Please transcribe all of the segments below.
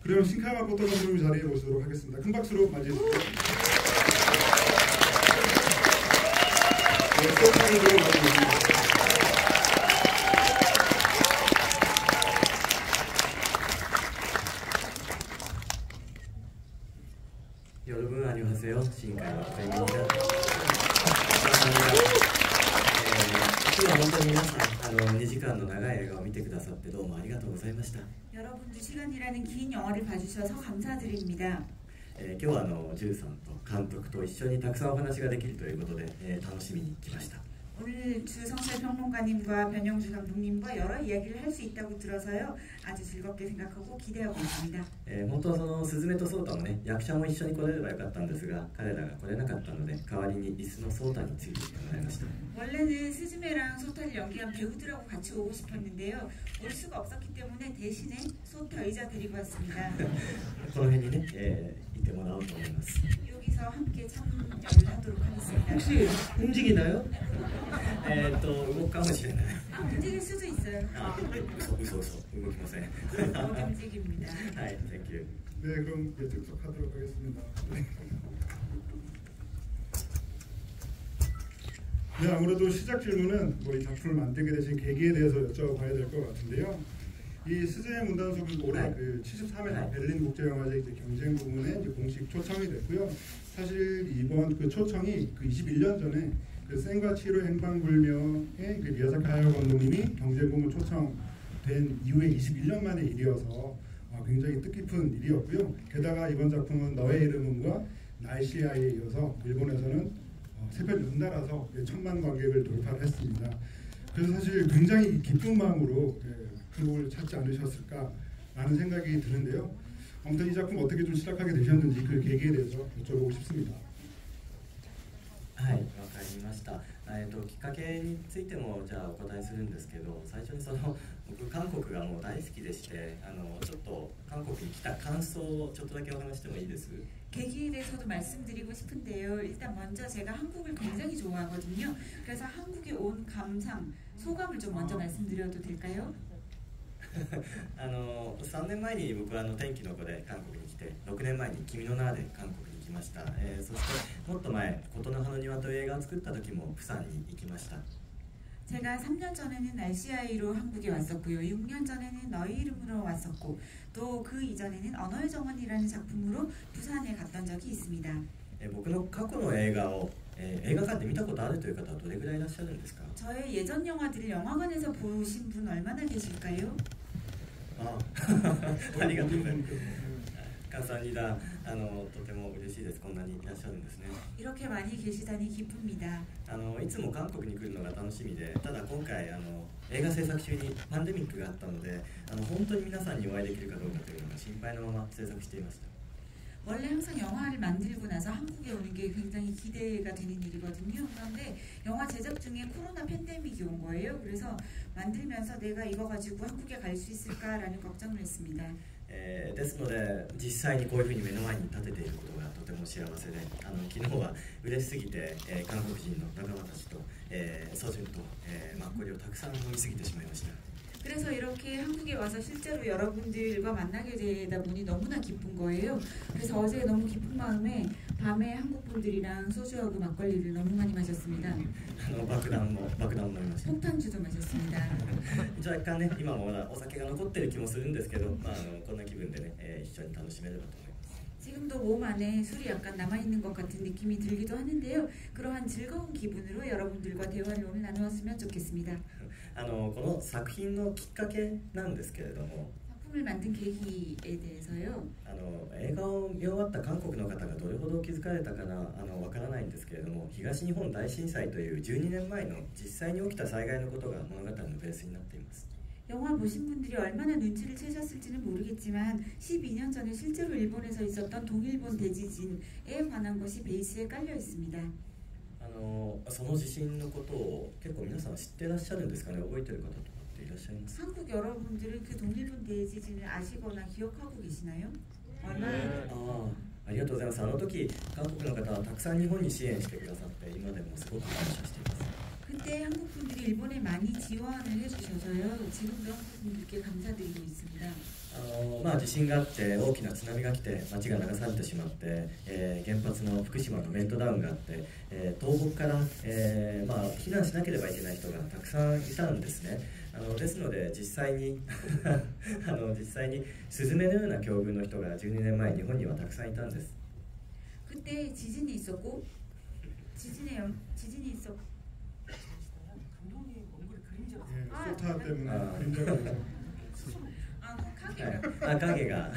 그럼 신카와 마코토 감독님 자리에 모시도록 하겠습니다. 큰 박수로 맞이해 주시죠. 네, 소감으로 맞이해 주십니다. 여러분 안녕하세요. 신카이 마코토입니다. 今日は本当に皆さん2時間の長い映画を見てくださってどうもありがとうございました。 여러분 2시간이라는 긴 영화를 봐주셔서 감사드립니다. 今日はジューさんと監督と一緒にたくさんお話ができるということで、楽しみに来ました。 오늘 주성철 평론가님과 변영주 감독님과 여러 이야기를 할 수 있다고 들어서요. 아주 즐겁게 생각하고 기대하고 있습니다. 本当はそのスズメとソータのね役者も一緒に来れればよかったんですが彼らが来れなかったので代わりに椅子のソータについてきてもらいました。 원래는 스즈메랑 소타를 연기한 배우들하고 같이 오고 싶었는데요. 올 수가 없었기 때문에 대신에 소타 의자 데리고 왔습니다. この辺にね、いてもらおうと思います。 여기서 함께 참여를 하도록 하겠습니다. 혹시 움직이나요? 動くかもしれない。 움직일 수도 있어요. 嘘動きません。 못 움직입니다. はい、Thank you. 네, 그럼 계속하도록 하겠습니다. 네, 아무래도 시작 질문은 이 작품을 만들게 되신 계기에 대해서 여쭤봐야 될 것 같은데요. 이 스즈메 문단속은 올해 그 73회 베를린 국제영화제 경쟁 부문에 공식 초청이 됐고요. 사실 이번 그 초청이 그 21년 전에 그 센과 치히로 행방불명의 그 미야자키 하야오 감독님이 경쟁 부문 초청된 이후에 21년 만의 일이어서 굉장히 뜻깊은 일이었고요. 게다가 이번 작품은 너의 이름은과 날씨아이에 이어서 일본에서는 세편 연달아서 1000만 관객을 돌파를 했습니다. 그래서 사실 굉장히 기쁜 마음으로 한국을 찾지 않으셨을까라는 생각이 드는데요. 아무튼 이 작품 어떻게 좀 시작하게 되셨는지 그 계기에 대해서 여쭤보고 싶습니다. はい、わかりました。きっかけについてもじゃあお答えするんですけど、最初に僕韓国がもう大好きでして、ちょっと韓国に来た感想をちょっとだけお話してもいいです？ 계기에 대해서도 말씀드리고 싶은데요. 일단 먼저 제가 한국을 굉장히 좋아하거든요. 그래서 한국에 온 감상, 소감을 좀 먼저 말씀드려도 될까요? 3年前に僕は天気の子で韓国に来て、6年前に君の名で韓国に来ました。そしてもっと前、琴の葉の庭という映画を作った時も釜山に行きました。 제가 3년 전에는 날씨아이로 한국에 왔었고요. 6년 전에는 너의 이름으로 왔었고 또 그 이전에는 언어의 정원이라는 작품으로 부산에 갔던 적이 있습니다. 僕の過去の映画を映画館で見たことあるという方はどれくらいいらっしゃるんですか？ 저의 예전 영화들을 영화관에서 보신 분 얼마나 계실까요? ありがとうございます。감사합니다。とても嬉しいです。こんなにいらっしゃるんですね。 이렇게 많이 계시다니 기쁩니다. いつも韓国に来るのが楽しみで、ただ今回映画制作中にパンデミックがあったので、本当に皆さんにお会いできるかどうかというのが心配のまま制作していました。 원래 항상 영화를 만들고 나서 한국에 오는 게 굉장히 기대가 되는 일이거든요. 그런데 영화 제작 중에 코로나 팬데믹이 온 거예요. 그래서 만들면서 내가 이거 가지고 한국에 갈 수 있을까라는 걱정을 했습니다. ですので実際にこういうふうに目の前に立てていることがとても幸せで、昨日は嬉しすぎて、韓国人の仲間たちと、ソジュンと、マッコリをたくさん飲みすぎてしまいました。 그래서 이렇게 한국에 와서 실제로 여러분들과 만나게 되다 보니 너무나 기쁜 거예요. 그래서 어제 너무 기쁜 마음에 밤에 한국 분들이랑 소주하고 막걸리를 너무 많이 마셨습니다. 爆弾も飲みました。 폭탄주도 마셨습니다. 若干ね、今もまだお酒が残ってる気もするんですけど、こんな気分でね、一緒に楽しめればと思います。 지금도 몸 안에 술이 약간 남아있는 것 같은 느낌이 들기도 하는데요. 그러한 즐거운 기분으로 여러분들과 대화를 오늘 나누었으면 좋겠습니다. この作品のきっかけなんですけれども、 작품을 만든 계기에 대해서요. 映画を見終わった韓国の方がどれほど気づかれたかなわからないんですけれども、東日本大震災という12年前の実際に起きた災害のことが物語のベースになっています。 영화 보신 분들이 얼마나 눈치를 채셨을지는 모르겠지만 12년 전에 실제로 일본에서 있었던 동일본 대지진에 관한 것이 베이스에 깔려 있습니다. その地震のことを結構皆さん知ってらっしゃるんですかね。覚えてる方とかっていらっしゃいます？ 한국 여러분들은 그 동일본 대지진을 아시거나 기억하고 계시나요? 얼마나? ありがとうございます。時韓国の方はたくさん日本に支援してくださって今でもすごく感謝しています。 그때 한국 분들이 일본에 많이 지원을 해주셔서요. 지금도 한국 분들께 감사드리고 있습니다. 地震があって大きな津波が来て町が流されてしまって、原発の福島のメルトダウンがあって、東北から、避難しなければいけない人がたくさんいたんですね。ですので実際に実際にスズメのような境遇の人が12年前日本にはたくさんいたんです。그때 지진이 있었고 지진이 있었 감독님 얼굴에 그림자가 소타 때문에 그림자가 가게가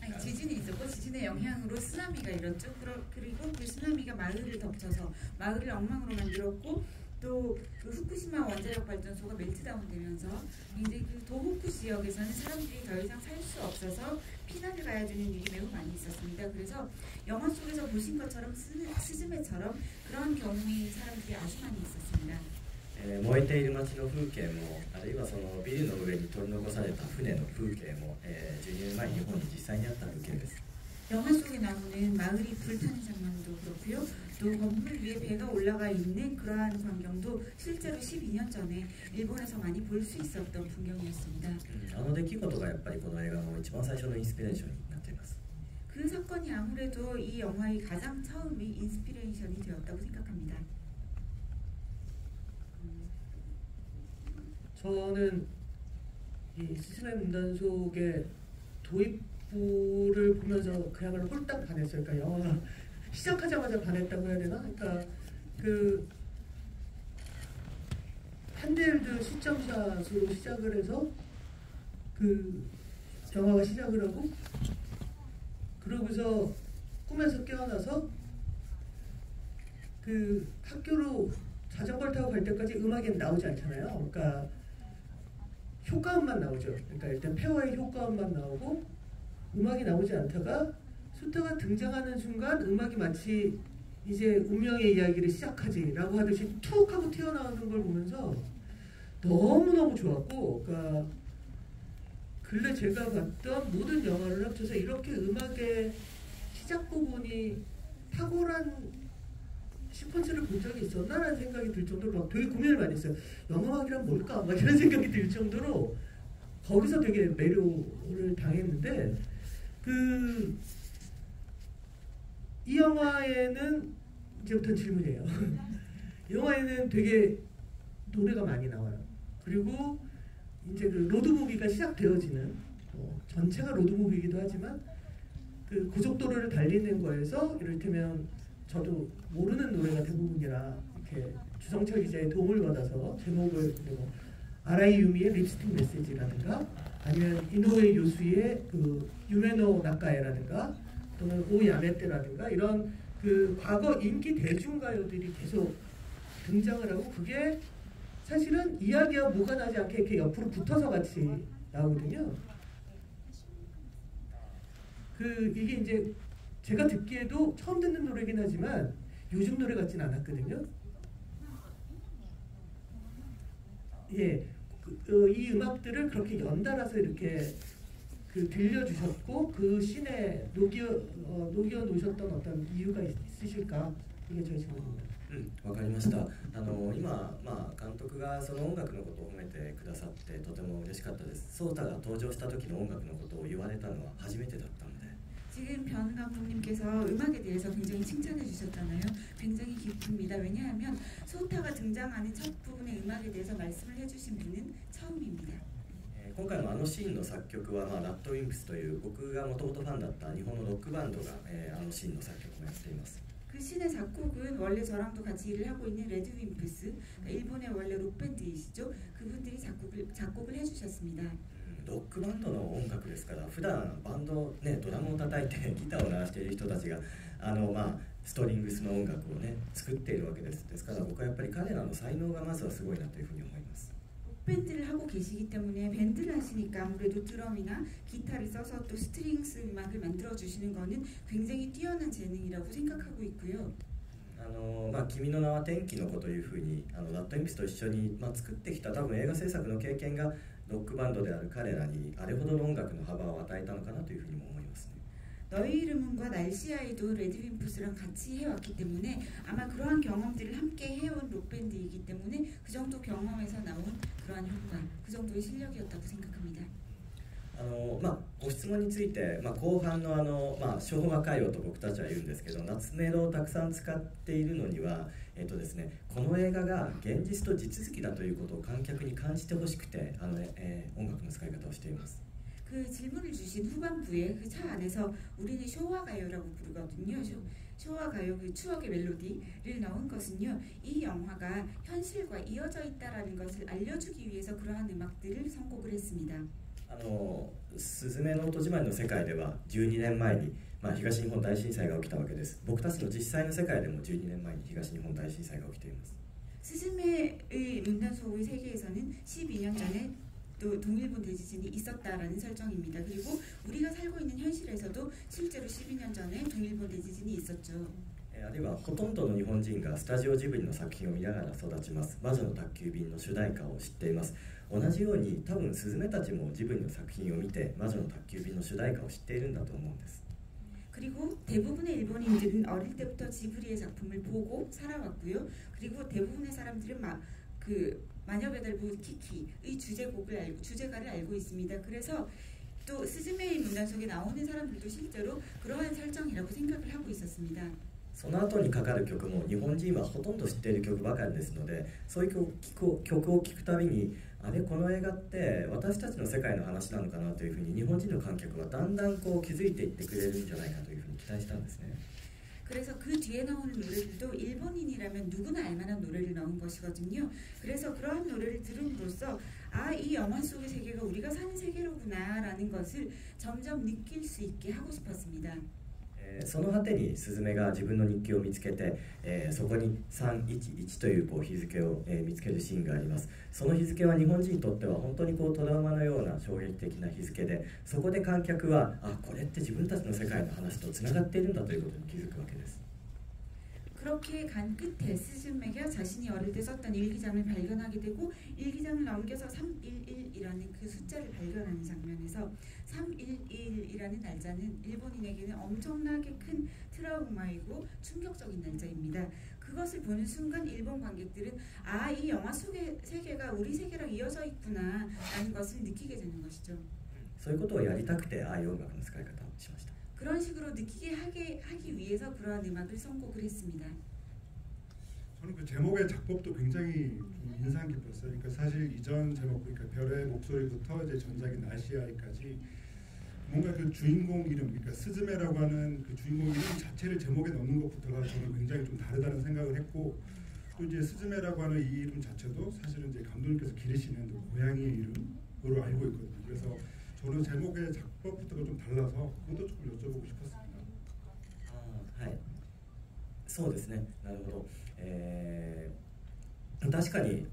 아니, 지진이 있었고 지진의 영향으로 쓰나미가 일었죠. 그리고 그 쓰나미가 마을을 덮쳐서 마을을 엉망으로 만들었고 또 그 후쿠시마 원자력 발전소가 멜트다운 되면서 이제 그 도호쿠 지역에서는 사람들이 더 이상 살 수 없어서 피난을 가야 되는 일이 매우 많이 있었습니다. 그래서 영화 속에서 보신 것처럼 스즈메처럼 그런 경우인 사람들이 아주 많이 있었습니다. 燃えている街の風景もあるいはそのビルの上に取り残された船の風景も、12年前日本に実際にあった風景です。 영화 속에 나오는 마을이 불타는 장면도 그렇고요. 또 건물 위에 배가 올라가 있는 그러한 광경도 실제로 12년 전에 일본에서 많이 볼 수 있었던 풍경이었습니다. あの出来事がやっぱりこの映画の一番最初のインスピレーションになっています。 그 사건이 아무래도 이 영화의 가장 처음이 인스피레이션이 되었다고 생각합니다. 저는 이 스즈메 문단속의 도입부를 보면서 그야말로 홀딱 반했어요. 그러니까 영화가 시작하자마자 반했다고 해야 되나? 그러니까 그 한데일드 시점샷으로 시작을 해서 그 영화가 시작을 하고 그러고서 꿈에서 깨어나서 그 학교로 자전거를 타고 갈 때까지 음악이 나오지 않잖아요. 그러니까 효과음만 나오죠. 그러니까 일단 폐화의 효과음만 나오고 음악이 나오지 않다가 소타가 등장하는 순간 음악이 마치 이제 운명의 이야기를 시작하지라고 하듯이 툭 하고 튀어나오는 걸 보면서 너무너무 좋았고, 그러니까 근래 제가 봤던 모든 영화를 합쳐서 이렇게 음악의 시작 부분이 탁월한 시퀀스를 본 적이 있었나라는 생각이 들 정도로 막 되게 고민을 많이 했어요. 영화음악이란 뭘까? 막 이런 생각이 들 정도로 거기서 되게 매료를 당했는데 이 영화에는 이제부터 질문이에요. 이 영화에는 되게 노래가 많이 나와요. 그리고 이제 그 로드무비가 시작되어지는 전체가 로드무비이기도 하지만 그 고속도로를 달리는 거에서 이를테면 저도 모르는 노래가 대부분이라 이렇게 주성철 기자의 도움을 받아서 제목을 아라이 유미의 립스틱 메시지라든가 아니면 이노우에 요수의 그 유메노 나카에라든가 또는 오야메떼라든가 이런 그 과거 인기 대중가요들이 계속 등장을 하고 그게 사실은 이야기와 무관하지 않게 이렇게 옆으로 붙어서 같이 나오거든요. 이게 이제 제가 듣기에도 처음 듣는 노래긴 하지만 요즘 노래 같진 않았거든요. 예, 이 음악들을 그렇게 연달아서 이렇게 들려주셨고 그 씬에 녹여 놓으셨던 어떤 이유가 있으실까? 이게 저희 질문입니다. わかりました。今、監督がその音楽のことを褒めてくださってとても嬉しかったです。ソータが登場した時の音楽のことを言われたのは初めてだったので。 지금 변 감독님께서 음악에 대해서 굉장히 칭찬해 주셨잖아요. 굉장히 기쁩니다. 왜냐하면 소타가 등장하는 첫 부분의 음악에 대해서 말씀을 해주신 분은 처음입니다. 今回のあのシーンの作曲は、ラッドウィンプスという僕がもともとファンだった日本のロックバンドが、あのシーンの作曲をやっています。 그 씬의 작곡은 원래 저랑도 같이 일을 하고 있는 레드윈프스, 일본의 원래 록밴드이시죠. 그분들이 작곡을 해주셨습니다. ロックバンドの音楽ですから普段バンドねドラムを叩いてギターを鳴らしている人たちがストリングスの音楽をね作っているわけです。ですから僕はやっぱり彼らの才能がまずはすごいなというふうに思います。 밴드를 하고 계시기 때문에 밴드를 하시니까 아무래도 드럼이나 기타를 써서 또 스트링스 음악을 만들어 주시는 거는 굉장히 뛰어난 재능이라고 생각하고 있고요. 君の名は天気の子というふうにラッドインプスと一緒に、作ってきた多分映画制作の経験がロックバンドである彼らにあれほどの音楽の幅を与えたのかなというふうにも思いますね。 너의 이름은과 날씨아이도 레드윈푸스랑 같이 해왔기 때문에 아마 그러한 경험들을 함께 해온 록밴드이기 때문에 그 정도 경험에서 나온 그러한 효과, 그 정도의 실력이었다고 생각합니다. ご質問について、後半の昭和歌謡と僕たちは言うんですけど、夏メロをたくさん使っているのには、ですね、この映画が現実と地続きだということを観客に感じてほしくて音楽の使い方をしています。 그 질문을 주신 후반부에 그 차 안에서 우리는 쇼와가요라고 부르거든요. 쇼와가요 그 추억의 멜로디를 넣은 것은요. 이 영화가 현실과 이어져 있다라는 것을 알려주기 위해서 그러한 음악들을 선곡을 했습니다. すずめの戸締まりの世界では12年前に、東日本大震災が起きたわけです。僕たちの実際の世界でも12年前に東日本大震災が起きています。 스즈메의 문단속의 세계에서는 12년 전에 또 동일본 대지진이 있었다라는 설정입니다. 그리고 우리가 살고 있는 현실에서도 실제로 12년 전에 동일본 대지진이 있었죠. あるいはほとんどの日本人がスタジオジブリの作品を見ながら育ちます。魔女の宅急便の主題歌を知っています。同じように多分スズメたちもジブリの作品を見て魔女の宅急便の主題歌を知っているんだと思うんです。 그리고 대부분의 일본인들은 어릴 때부터 지브리의 작품을 보고 살아왔고요. 그리고 대부분의 사람들은 그 마녀배달부 키키의 주제가를 알고 있습니다. 그래서 또 스즈메의 문단 속에 나오는 사람들도 실제로 그러한 설정이라고 생각을 하고 있었습니다. その後にかかる曲も日本人はほとんど知っている曲ばかりですので、そういう曲を聴くたびに、あれこの映画って私たちの世界の話なのかなというふうに日本人の観客はだんだん気づいていってくれるんじゃないかというふうに期待したんですね。 그래서 그 뒤에 나오는 노래들도 일본인이라면 누구나 알만한 노래를 넣은 것이거든요. 그래서 그러한 노래를 들음으로써 이 영화 속의 세계가 우리가 사는 세계로구나라는 것을 점점 느낄 수 있게 하고 싶었습니다. その果てにスズメが自分の日記を見つけて、そこに311という日付を、見つけるシーンがあります。その日付は日本人にとっては本当にトラウマのような衝撃的な日付で、そこで観客はこれって自分たちの世界の話とつながっているんだということに気づくわけです。 그렇게 간 끝에 스즈메가 자신이 어릴 때 썼던 일기장을 발견하게 되고 일기장을 넘겨서 311이라는 그 숫자를 발견하는 장면에서 311이라는 날짜는 일본인에게는 엄청나게 큰 트라우마이고 충격적인 날짜입니다. 그것을 보는 순간 일본 관객들은 이 영화 속의 세계가 우리 세계랑 이어져 있구나 라는 것을 느끼게 되는 것이죠. そういうことをやりたくて音楽の使い方をしました。 그런 식으로 느끼게 하기 위해서 그러한 음악을 선곡을 했습니다. 저는 그 제목의 작법도 굉장히 좀 인상 깊었어요. 그러니까 사실 이전 제목, 그러니까 별의 목소리부터 이제 전작인 날씨아이까지 뭔가 그 주인공 이름, 그러니까 스즈메라고 하는 그 주인공 이름 자체를 제목에 넣는 것부터가 저는 굉장히 좀 다르다는 생각을 했고, 또 이제 스즈메라고 하는 이 이름 자체도 사실은 이제 감독님께서 기르시는 고양이의 이름으로 알고 있거든요. 그래서 저는 제목의 작법부터가 좀 달라서 그것도 조금 여쭤보고 싶었습니다. はい、そうですね。なるほど。確かに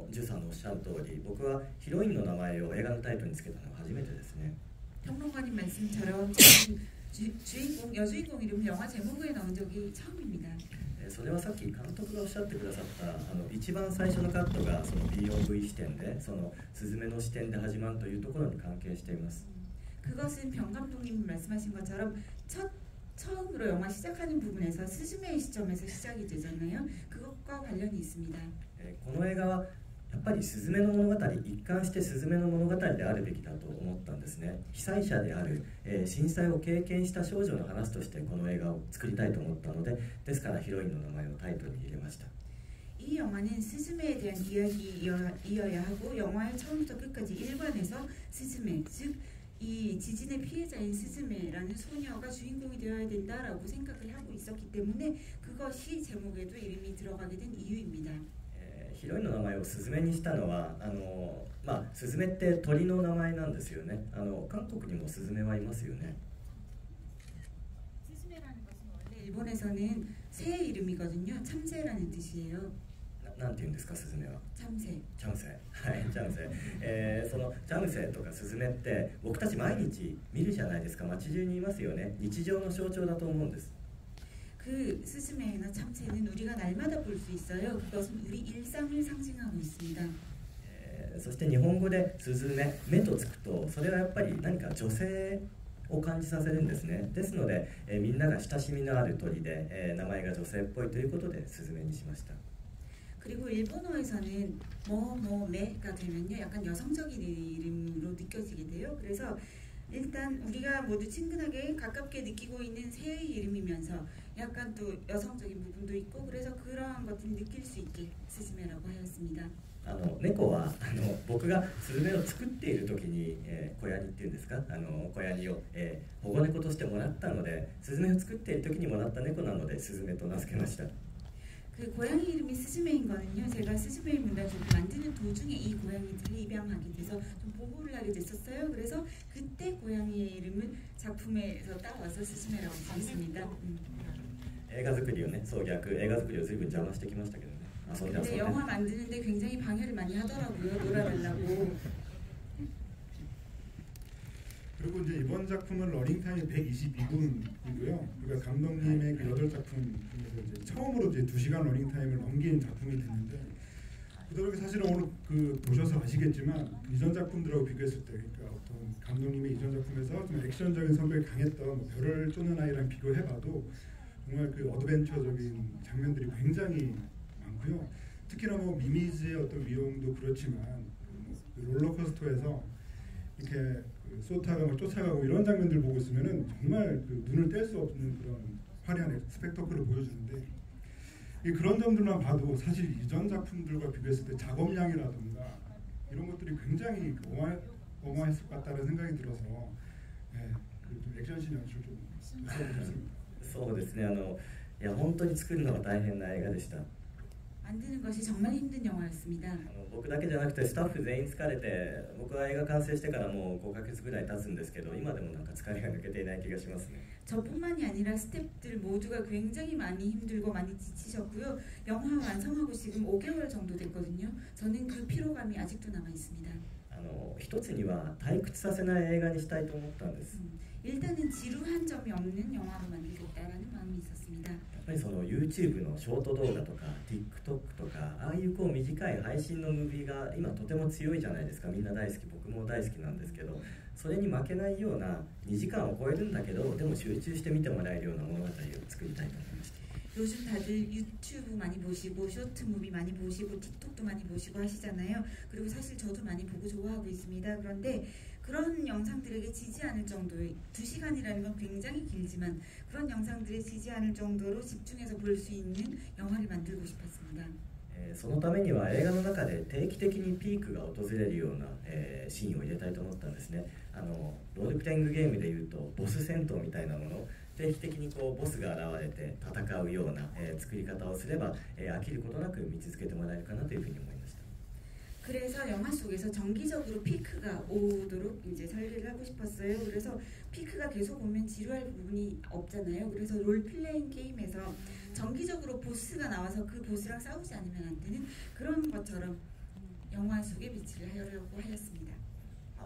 ジュさんのおっしゃる通り、僕はヒロインの名前を映画のタイトルにつけたのは初めてですね。 평론가님 말씀처럼 주인공, 여주인공 이름을 영화 제목에 넣은 적이 처음입니다. それはさっき監督がおっしゃってくださった一番最初のカットがその POV 視点で、そのスズメの視点で始まるというところに関係しています。 그것은 병 감독님 말씀하신 것처럼 처음으로 영화 시작하는 부분에서 스즈메의 시점에서 시작이 되잖아요. 그것과 관련이 있습니다. この映画はやっぱりスズメの物語、一貫してスズメの物語であるべきだと思ったんですね。被災者である、震災を経験した少女の話としてこの映画を作りたいと思ったので、ですからヒロインの名前をタイトルに入れました。 이 영화는 스즈메에 대한 이야기여야 하고 영화의 처음부터 끝까지 일관해서 스즈메, 즉 이 지진의 피해자인 스즈메라는 소녀가 주인공이 되어야 된다라고 생각을 하고 있었기 때문에 그것이 제목에도 이름이 들어가게 된 이유입니다. ヒロインの名前をスズメにしたのはスズメって鳥の名前なんですよね。韓国にもスズメはいますよね。 스즈메라는 것은 원래 일본에서는 새의 이름이거든요. 참새라는 뜻이에요. なんて言うんですか、スズメは。 참새. チャムセ、はい、チャムセ、そのチャムセとかスズメって僕たち毎日見るじゃないですか。街中にいますよね。日常の象徴だと思うんです。 그 스즈메나 참새는 우리가 날마다 볼 수 있어요. 그것은 우리 일상을 상징하고 있습니다. そして日本語でスズメ、目とつくとそれはやっぱり何か女性を感じさせるんですね。ですので、みんなが親しみのある鳥で、名前が女性っぽいということでスズメにしました。 그리고 일본어에서는 뭐뭐매가 되면요 약간 여성적인 이름으로 느껴지게 돼요. 그래서 일단 우리가 모두 친근하게 가깝게 느끼고 있는 새의 이름이면서 약간 또 여성적인 부분도 있고 그래서 그러한 것들을 느낄 수 있게 스즈메라고 하였습니다. 猫は僕がスズメを作っている時に、小ヤニっていうんですか、小ヤニを、保護猫としてもらったので、スズメを作っている時にもらった猫なのでスズメと名付けました。 그 고양이 이름이 스즈메인 거는요. 제가 스즈메 문단속을 만드는 도중에 이 고양이들을 입양하게 돼서 좀 보호를 하게 됐었어요. 그래서 그때 고양이의 이름을 작품에서 따와서 스즈메라고 지었습니다. 映画作りをね、そう逆映画作りを随分邪魔してきましたけどね。 근데 영화 만드는데 굉장히 방해를 많이 하더라고요. 놀아달라고. 그리고 이제 이번 작품은 러닝타임이 122분이고요. 그러니까 감독님의 그 8작품 중에서 이제 처음으로 이제 2시간 러닝타임을 넘긴 작품이 됐는데, 그러니까 사실은 오늘 그 보셔서 아시겠지만 이전 작품들하고 비교했을 때, 그러니까 어떤 감독님의 이전 작품에서 좀 액션적인 성격이 강했던 뭐 별을 쫓는 아이랑 비교해봐도 정말 그 어드벤처적인 장면들이 굉장히 많고요. 특히나 뭐 미미즈의 어떤 미용도 그렇지만 그 롤러코스터에서 이렇게 그 소타가 막 쫓아가고 이런 장면들 보고 있으면은 정말 그 눈을 뗄 수 없는 그런 화려한 스펙터클을 보여주는데, 그런 점들만 봐도 사실 이전 작품들과 비교했을 때 작업량이라든가 이런 것들이 굉장히 어마어마했을 것 같다는 생각이 들어서 그 액션씬 연출 좀 여쭤보겠습니다. そうですね。いや本当に作るのは大変な映画でした。 만드는 것이 정말 힘든 영화였습니다. 僕だけじゃなくてスタッフ全員疲れて、僕は映画完成してからもう5ヶ月ぐらい経つんですけど、今でもなんか疲れが抜けていない気がしますね。 저뿐만이 아니라 스태프들 모두가 굉장히 많이 힘들고 많이 지치셨고요. 영화 완성하고 지금 5개월 정도 됐거든요. 저는 그 피로감이 아직도 남아 있습니다. 一つには退屈させない映画にしたいと思ったんです。 일단은 지루한 점이 없는 영화로 만들겠다라는 마음이 있었습니다. やっぱりその YouTube のショート動画とか TikTok とかああいうこう短い配信のムービーが今とても強いじゃないですか。みんな大好き、僕も大好きなんですけど、それに負けないような2時間を超えるんだけどでも集中して見てもらえるような物語を作りたいと思いました。 요즘 다들 유튜브 많이 보시고 쇼트 무비 많이 보시고 틱톡도 많이 보시고 하시잖아요. 그리고 사실 저도 많이 보고 좋아하고 있습니다. 그런데 그런 영상들에게 지지 않을 정도의 2시간이라는 건 굉장히 길지만 그런 영상들에 지지 않을 정도로 집중해서 볼 수 있는 영화를 만들고 싶었습니다. そのためには映画の中で定期的にピークが訪れるような、シーンを入れたいと思ったんですね。ロールプレイングゲームでいうとボス戦闘みたいなもの、定期的にこうボスが現れて戦うような、作り方をすれば、飽きることなく見続けてもらえるかなというふうに思いました。 그래서 영화 속에서 정기적으로 피크가 오도록 이제 설계를 하고 싶었어요. 그래서 피크가 계속 오면 지루할 부분이 없잖아요. 그래서 롤플레잉 게임에서 정기적으로 보스가 나와서 그 보스랑 싸우지 않으면 안 되는 그런 것처럼 영화 속에 비치를 하려고 하였습니다.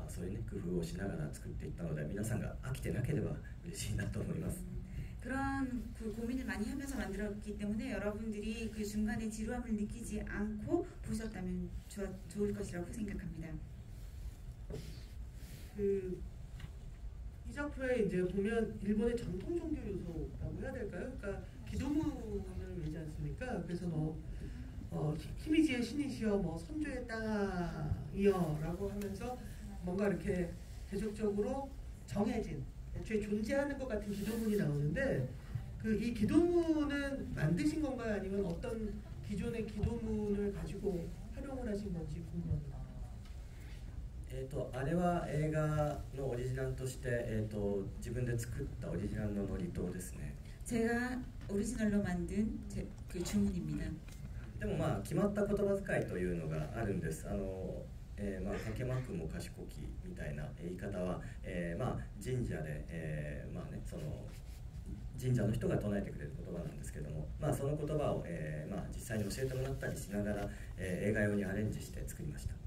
そういうね工夫をしながら作っていったので皆さんが飽きてなければ嬉しいなと思います。 그런 그 고민을 많이 하면서 만들었기 때문에 여러분들이 그 중간에 지루함을 느끼지 않고 보셨다면 좋을 것이라고 생각합니다. 이 작품에 이제 보면 일본의 전통 종교 요소라고 해야 될까요? 그러니까 기도문을 외지 않습니까? 그래서 히미지의 신이시여, 선조의 땅이여라고 하면서 뭔가 이렇게 계속적으로 정해진 애초에 존재하는 것 같은 기도문이 나오는데 이 기도문은 만드신 건가요? 아니면 어떤 기존의 기도문을 가지고 활용을 하신 건지 궁금합니다. あれは映画のオリジナルとして、自分で作ったオリジナルの祝詞ですね。 제가 오리지널로 만든 그 주문입니다. でも決まった言葉遣いというのがあるんです。かけまくも賢きみたいな言い方は、神社で、その神社の人が唱えてくれる言葉なんですけども、その言葉を、実際に教えてもらったりしながら、映画用にアレンジして作りました。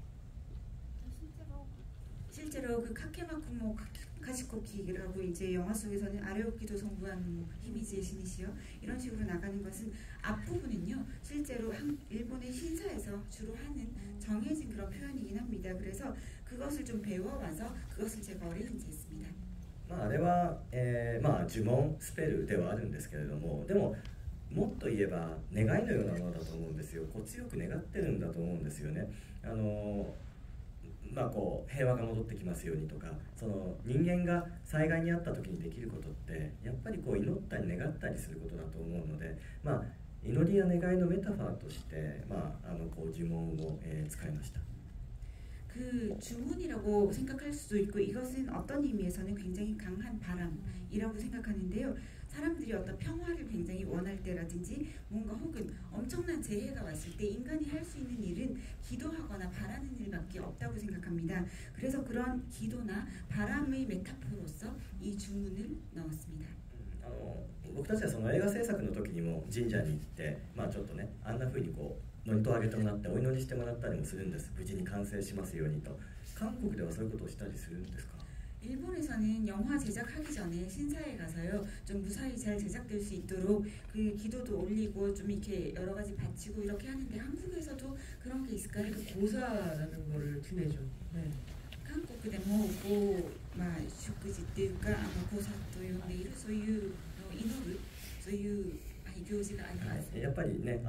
실제로 그 카케마쿠모 카시코키라고 이제 영화 속에서는 아레오키도 성부한 히미지의 신이시여 이런 식으로 나가는 것은 앞부분은요 실제로 일본의 신사에서 주로 하는 정해진 그런 표현이긴 합니다. 그래서 그것을 좀 배워와서 그것을 제가 어레인지했습니다. まあ、あれは、まあ、呪文スペルではあるんですけれども、でももっと言えば願いのようなものだと思うんですよ。こう強く願ってるんだと思うんですよね。まあ、こう平和が戻ってきますようにとか、その人間が災害に遭った時にできることってやっぱりこう祈ったり願ったりすることだと思うので、まあ、祈りや願いのメタファーとして、まあ、こう呪文を、使いました。 그 주문이라고 생각할 수도 있고 이것은 어떤 의미에서는 굉장히 강한 바람이라고 생각하는데요. 사람들이 어떤 평화를 굉장히 원할 때라든지 뭔가 혹은 엄청난 재해가 왔을 때 인간이 할 수 있는 일은 기도하거나 바라는 일밖에 없다고 생각합니다. 그래서 그런 기도나 바람의 메타포로서 이 주문을 넣었습니다. 僕たちはその映画制作の時にも神社に行って、まあ、ちょっとねあんな風にこう祝詞をあげてもらってお祈りしてもらったりもするんです。無事に完成しますようにと。韓国ではそういうことをしたりするんですか？ 일본에서는 영화 제작하기 전에 신사에 가서요 좀 무사히 잘 제작될 수 있도록 그 기도도 올리고 좀 이렇게 여러 가지 바치고 이렇게 하는데 한국에서도 그런 게 있을까요? 고사라는 거를 지내죠. 네. 韓国でもこう、まあ、食事っていうかごさと呼んでいるそういうのを祈るそういう行事があります、はい、やっぱりね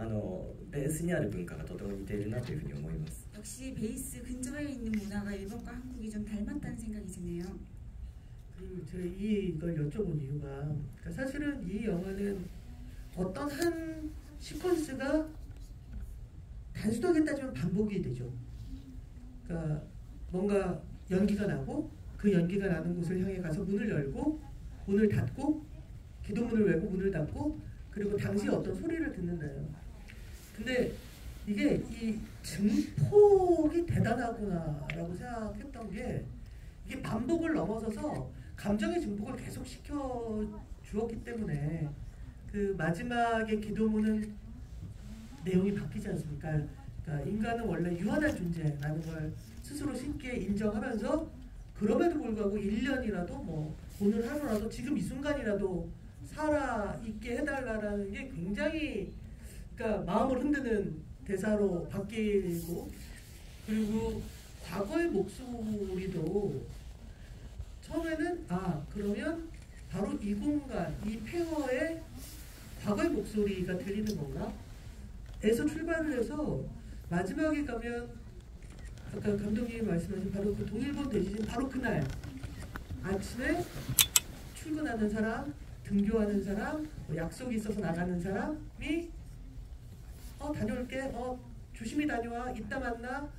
ベースにある文化がとても似ているなというふうに思います。 역시 베이스 근저에 있는 문화가 일본과 한국이 좀 닮았다는 생각이 드네요. 제가 이걸 여쭤본 이유가 그러니까 사실은 이 영화는 어떤 한 시퀀스가 단순하게 따지면 반복이 되죠. 그러니까 뭔가 연기가 나고 그 연기가 나는 곳을 향해 가서 문을 열고 문을 닫고 기도문을 열고 문을 닫고 그리고 당시 어떤 소리를 듣는다요. 근데 이게 이 증폭이 대단하구나라고 생각했던 게 이게 반복을 넘어서서 감정의 증폭을 계속 시켜 주었기 때문에 그 마지막에 기도문은 내용이 바뀌지 않습니까? 그러니까 인간은 원래 유한한 존재라는 걸 스스로 쉽게 인정하면서 그럼에도 불구하고 1년이라도 뭐 오늘 하루라도 지금 이 순간이라도 살아있게 해달라는 게 굉장히 그러니까 마음을 흔드는 대사로 바뀌고 그리고 과거의 목소리도 처음에는 그러면 바로 이 공간, 이 폐허의 과거의 목소리가 들리는 건가? 에서 출발을 해서 마지막에 가면 아까 감독님이 말씀하신 바로 그 동일본 대지진 바로 그날 아침에 출근하는 사람, 등교하는 사람, 뭐 약속이 있어서 나가는 사람이 다녀올게, 조심히 다녀와, 이따 만나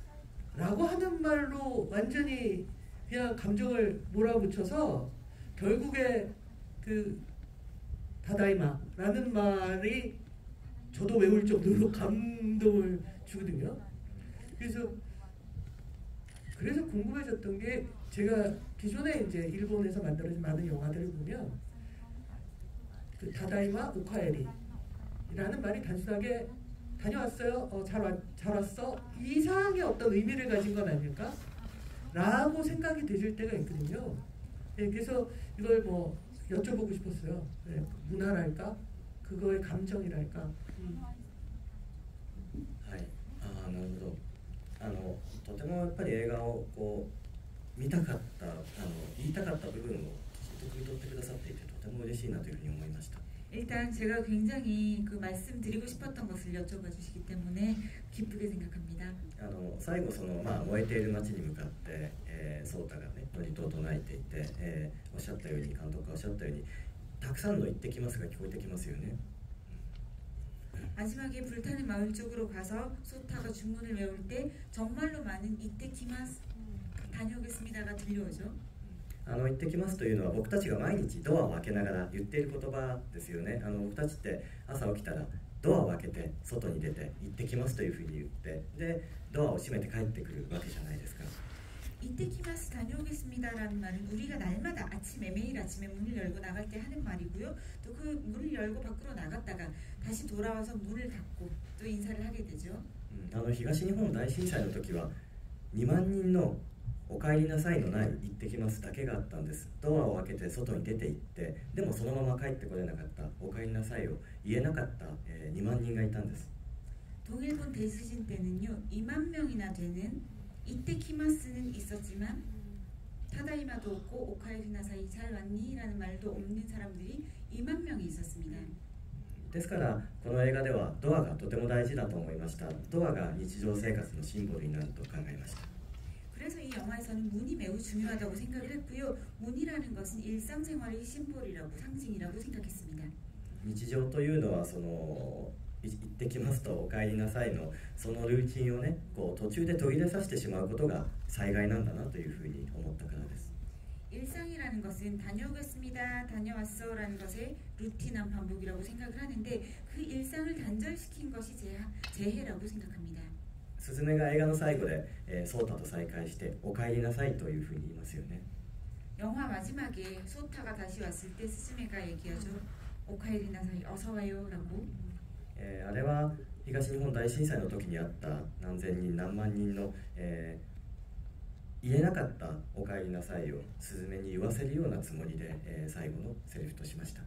라고 하는 말로 완전히 그냥 감정을 몰아붙여서 결국에 그 다다이마라는 말이 저도 외울 정도로 감동을 주거든요. 그래서 궁금해졌던 게 제가 기존에 이제 일본에서 만들어진 많은 영화들을 보면 그 다다이마 오카에리라는 말이 단순하게 다녀왔어요. 잘 왔어. 이상의 어떤 의미를 가진 건 아닐까? 라고 생각이 드실 때가 있거든요. 네, 그래서 이걸 뭐 여쭤보고 싶었어요. 네, 문화랄까? 그거의 감정이랄까? はい、なるほど。とてもやっぱり映画をこう見たかった言いたかった部分をきちんと汲み取ってくださっていてとても嬉しいなというふうに思いました。 일단 제가 굉장히 그 말씀드리고 싶었던 것을 여쭤봐 주시기 때문에 기쁘게 생각합니다. 最後燃えている街に向かって、ソータがね祝詞を唱えていて、おっしゃったように監督がおっしゃったようにたくさんの言ってきますが聞こえてきますよね。 마지막에 불타는 마을 쪽으로 가서 소타가 주문을 외울 때 정말로 많은 이때키마스 다녀오겠습니다가 들려오죠. 行ってきますというのは僕たちが毎日ドアを開けながら言っている言葉ですよね。僕たちって朝起きたらドアを開けて外に出て行ってきますというふうに言ってでドアを閉めて帰ってくるわけじゃないですか。 이때키마스 다녀오겠습니다라는 말은 우리가 날마다 아침에 매일 아침에 문을 열고 나갈 때 하는 말이고요. 또 그 문을 열고 밖으로 나갔다가 다시 돌아와서 문을 닫고 또 인사를 하게 되죠. 東日本大震災の時は2万人のお帰りなさいのない行ってきますだけがあったんです。ドアを開けて外に出て行ってでもそのまま帰ってこれなかったお帰りなさいを言えなかった、2万人がいたんです。 동일본 대지진 때는요 2만 명이나 되는 이때키마스는 있었지만 타다이마도 없고 오카에리나사이 잘 왔니? 라는 말도 없는 사람들이 2만 명이 있었습니다. ですからこの映画ではドアがとても大事だと思いました。ドアが日常生活のシンボルになると考えました。 그래서 이 영화에서는 문이 매우 중요하다고 생각을 했고요. 문이라는 것은 일상생활의 심볼이라고 상징이라고 생각했습니다. 日常というのはその行ってきますとお帰りなさいのそのルーチンをねこう途中で途切れさせてしまうことが災害なんだなというふうに思ったからです。 일상이라는 것은 다녀오겠습니다, 다녀왔어라는 것의 루틴한 반복이라고 생각을 하는데 그 일상을 단절시킨 것이 재해라고 생각합니다. スズメが映画の最後で、ソータと再会してお帰りなさいというふうに言いますよね。 영화 마지막에 소타가 다시 왔을 때 스즈메가 얘기하죠. 오카에리나사이 어서 와요라고. あれは東日本大震災の時にあった何千人何万人の、言えなかったお帰りなさいをスズメに言わせるようなつもりで、最後のセリフとしました。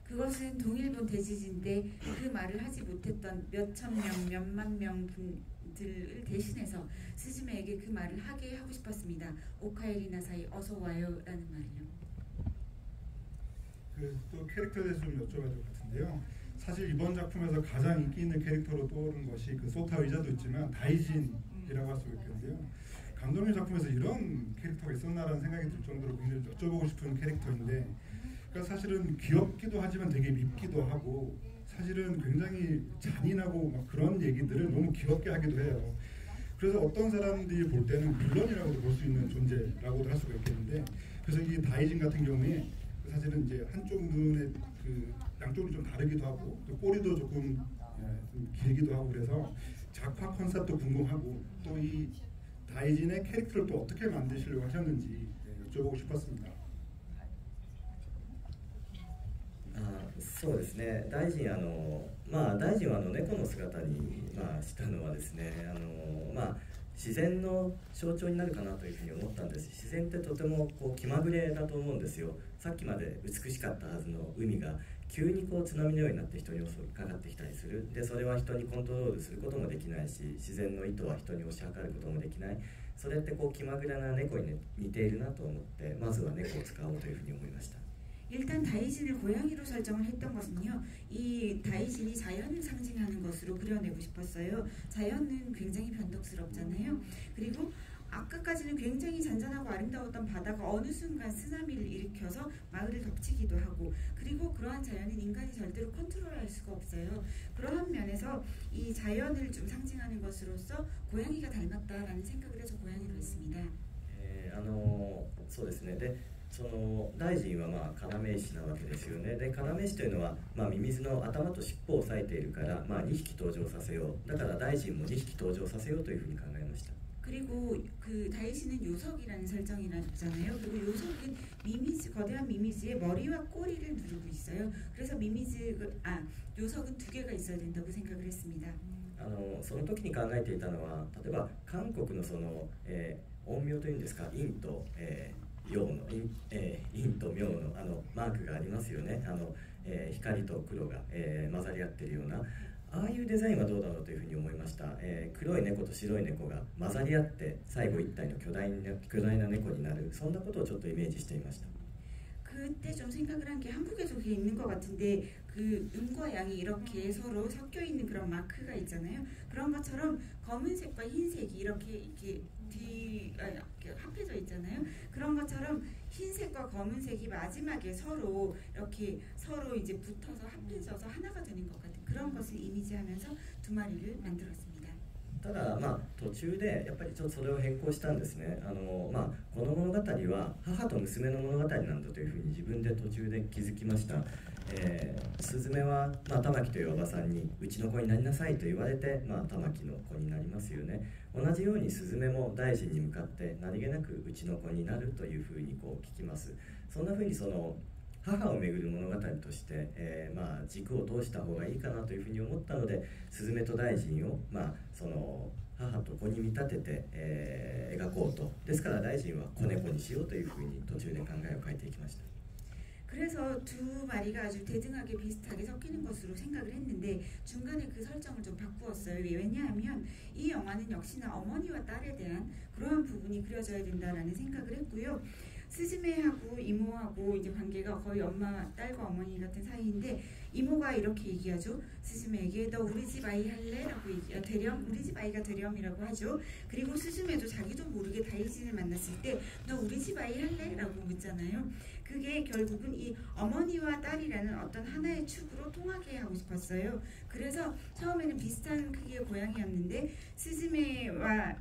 그것은 동일본 대지진 때 그 말을 하지 못했던 몇천 명, 몇만 명 분들을 대신해서 스즈메에게 그 말을 하게 하고 싶었습니다. 오카에리나사이 어서 와요라는 말이요. 또 캐릭터에 대해서 좀 여쭤봐야 될 것 같은데요. 사실 이번 작품에서 가장 인기 있는 캐릭터로 떠오른 것이 그 소타 의자도 있지만 다이진이라고 할 수 있겠는데요. 감독님 작품에서 이런 캐릭터가 있었나라는 생각이 들 정도로 굉장히 여쭤보고 싶은 캐릭터인데, 그러니까 사실은 귀엽기도 하지만 되게 밉기도 하고 사실은 굉장히 잔인하고 막 그런 얘기들을 너무 귀엽게 하기도 해요. 그래서 어떤 사람들이 볼 때는 빌런이라고도 볼 수 있는 존재라고도 할 수가 있겠는데, 그래서 이 다이진 같은 경우에 사실은 이제 한쪽 눈의 그 양쪽이 좀 다르기도 하고 또 꼬리도 조금 좀 길기도 하고 그래서 작화 컨셉도 궁금하고 또 이 다이진의 캐릭터를 또 어떻게 만드시려고 하셨는지 여쭤보고 싶었습니다. そうですね。大臣大臣は猫の姿にしたのはですね、自然の象徴になるかなというふうに思ったんです。自然ってとてもこう気まぐれだと思うんですよ。さっきまで美しかったはずの海が急にこう津波のようになって人に襲いかかってきたりする。でそれは人にコントロールすることもできないし、自然の意図は人に押し量ることもできない。それってこう気まぐれな猫に似ているなと思って、まずは猫を使おうというふうに思いました。 일단 다이진을 고양이로 설정을 했던 것은요, 이 다이진이 자연을 상징하는 것으로 그려내고 싶었어요. 자연은 굉장히 변덕스럽잖아요. 그리고 아까까지는 굉장히 잔잔하고 아름다웠던 바다가 어느 순간 쓰나미를 일으켜서 마을을 덮치기도 하고, 그리고 그러한 자연은 인간이 절대로 컨트롤할 수가 없어요. 그러한 면에서 이 자연을 좀 상징하는 것으로서 고양이가 닮았다라는 생각을 해서 고양이로 했습니다. そうですね。でその大臣は要石なわけですよね。で要石というのは、ミミズの頭と尻尾を押さえているから、2匹登場させよう。だから大臣も2匹登場させようというふうに考えました。 그리고 그 다이신은 요석이라는 설정이잖아요. 그리고 요석은 미미즈, 거대한 미미즈의 머리와 꼬리를 누르고 있어요. 그래서 요석은 두 개가 있어야 된다고 생각을 했습니다. その時に考えていたのは、例えば韓国のその、陰陽というんですか、陰と、陽の陰と陽のマークがありますよね。光と黒が、混ざり合っているような。 ああいうデザインはどうだろうというふうに思いました。黒い猫と白い猫が混ざり合って最後一体の巨大な猫になる、そんなことをちょっとイメージしていました。 그때 좀 생각을 한 게 한국에도 그게 있는 것 같은데, 그 음과 양이 이렇게 서로 섞여 있는 그런 마크가 있잖아요. 그런 것처럼 검은색과 흰색이 이렇게 합해져 있잖아요. 그런 것처럼 흰색과 검은색이 마지막에 서로 이제 붙어서 합해져서 하나가 되는 것 같은 그런 것을 이미지하면서 두 마리를 만들었습니다. ただ途中でやっぱりちょっとそれを変更したんですね。この物語は母と娘の物語なんだというふうに自分で途中で気づきました。スズメは玉木というおばさんにうちの子になりなさいと言われて玉木の子になりますよね。同じようにスズメも大臣に向かって何気なくうちの子になるというふうにこう聞きます。そんなふうにその母をめぐる物語として、軸を通した方がいいかなというふうに思ったので、スズメと大臣を、その母と子に見立てて、描こうと。ですから大臣は子猫にしようというふうに途中で考えを変えていきました。 그래서 두 마리가 아주 대등하게 비슷하게 섞이는 것으로 생각을 했는데 중간에 그 설정을 좀 바꾸었어요. 왜냐하면 이 영화는 역시나 어머니와 딸에 대한 그러한 부분이 그려져야 된다라는 생각을 했고요. 스즈메하고 이모하고 이제 관계가 거의 엄마, 딸과 어머니 같은 사이인데 이모가 이렇게 얘기하죠. 스즈메에게 너 우리 집 아이 할래? 라고 되렴, 우리 집 아이가 되렴이라고 하죠. 그리고 스즈메도 자기도 모르게 다이진을 만났을 때 너 우리 집 아이 할래? 라고 묻잖아요. 그게 결국은 이 어머니와 딸이라는 어떤 하나의 축으로 통하게 하고 싶었어요. 그래서 처음에는 비슷한 크기의 고양이였는데 스즈메와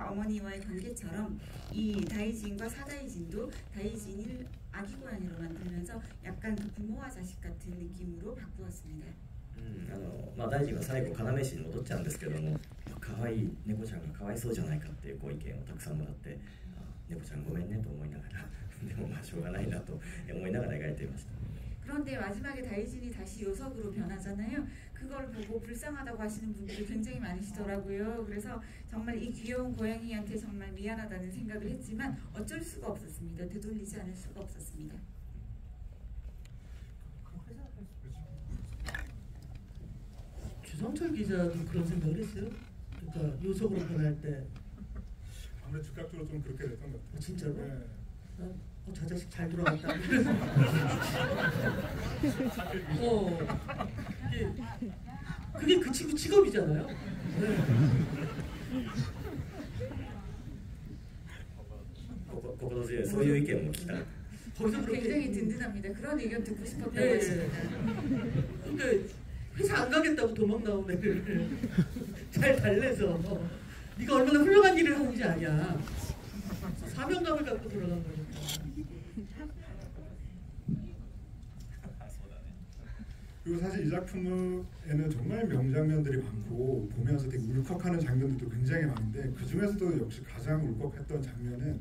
어머니와의 관계처럼 이 다이진과 사다이진도 다이진을 아기 고양이로 만들면서 약간 그 부모와 자식 같은 느낌으로 바꾸었습니다. 大臣は最後要石に戻っちゃうんですけども、可愛い猫ちゃんがかわいそうじゃないかっていうご意見をたくさんもらって、猫ちゃんごめんねと思いながらでもまあしょうがないなと思いながら描いていました。 그런데 마지막에 다이진이 다시 요석으로 변하잖아요. 그걸 보고 불쌍하다고 하시는 분들이 굉장히 많으시더라고요. 그래서 정말 이 귀여운 고양이한테 정말 미안하다는 생각을 했지만 어쩔 수가 없었습니다. 되돌리지 않을 수가 없었습니다. 주성철 기자도 그런 생각을 했어요? 그러니까 요석으로 변할 때 아무래도 즉각적으로 좀 그렇게 됐던 것 같아요. 진짜로? 네. 저 자식 잘 돌아갔다. 그게 그 친구 직업이잖아요. 네. 心強いそういう意見も聞きたい。 거기서 굉장히 그렇게 든든합니다. 그런 의견 듣고 싶었다고 네. 했습니다. 근데 회사 안 가겠다고 도망 나온 애를 잘 달래서 네가 얼마나 훌륭한 일을 하는지 아냐. 사명감을 갖고 돌아간 거니까. 그리고 사실 이 작품에는 정말 명장면들이 많고 보면서 되게 울컥하는 장면들도 굉장히 많은데 그 중에서도 역시 가장 울컥했던 장면은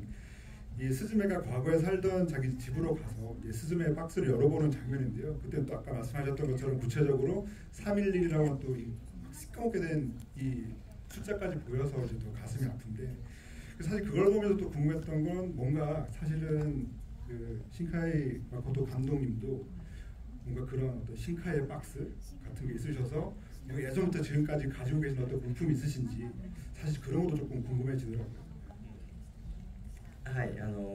이 스즈메가 과거에 살던 자기 집으로 가서 이제 스즈메의 박스를 열어보는 장면인데요. 그때는 또 아까 말씀하셨던 것처럼 구체적으로 311이라고 또 시꺼멓게 된 이 숫자까지 보여서 이제 더 가슴이 아픈데 사실 그걸 보면서 또 궁금했던 건 뭔가 사실은 그 신카이 마코토 감독님도 뭔가 그런 어떤 신카의 박스 같은 게 있으셔서 뭔가 예전부터 지금까지 가지고 계신 어떤 물품이 있으신지 사실 그런 것도 조금 궁금해지더라고요. はい、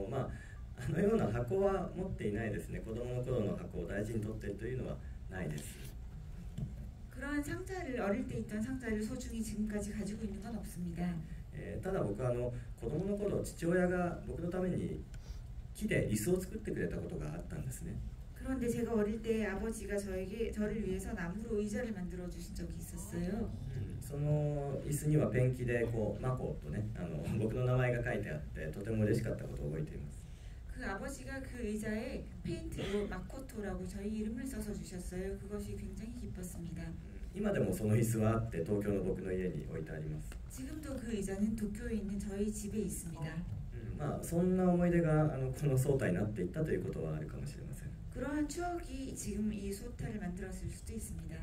まああのような箱は持っていないですね。子供の頃の箱を大事に取っているというのはないです。 그런 상자를 어릴 때 있던 상자를 소중히 지금까지 가지고 있는 건 없습니다. ただ僕は子供の頃父親が僕のために木で椅子を作ってくれたことがあったんですね。 그런데 제가 어릴 때 아버지가 저를 위해서 나무로 의자를 만들어 주신 적이 있었어요. その椅子にはペンキでこうマコとね僕の名前が書いてあってとても嬉しかったことを覚えています。 그 아버지가 그 의자에 페인트로 마코토라고 저희 이름을 써서 주셨어요. 그것이 굉장히 기뻤습니다. 今でもその椅子はあって東京の僕の家に置いてあります。 지금도 그 의자는 도쿄에 있는 저희 집에 있습니다. まあそんな思い出がこのソータになっていったということはあるかもしれません。 그러한 추억이 지금 이 소타를 만들었을 수도 있습니다.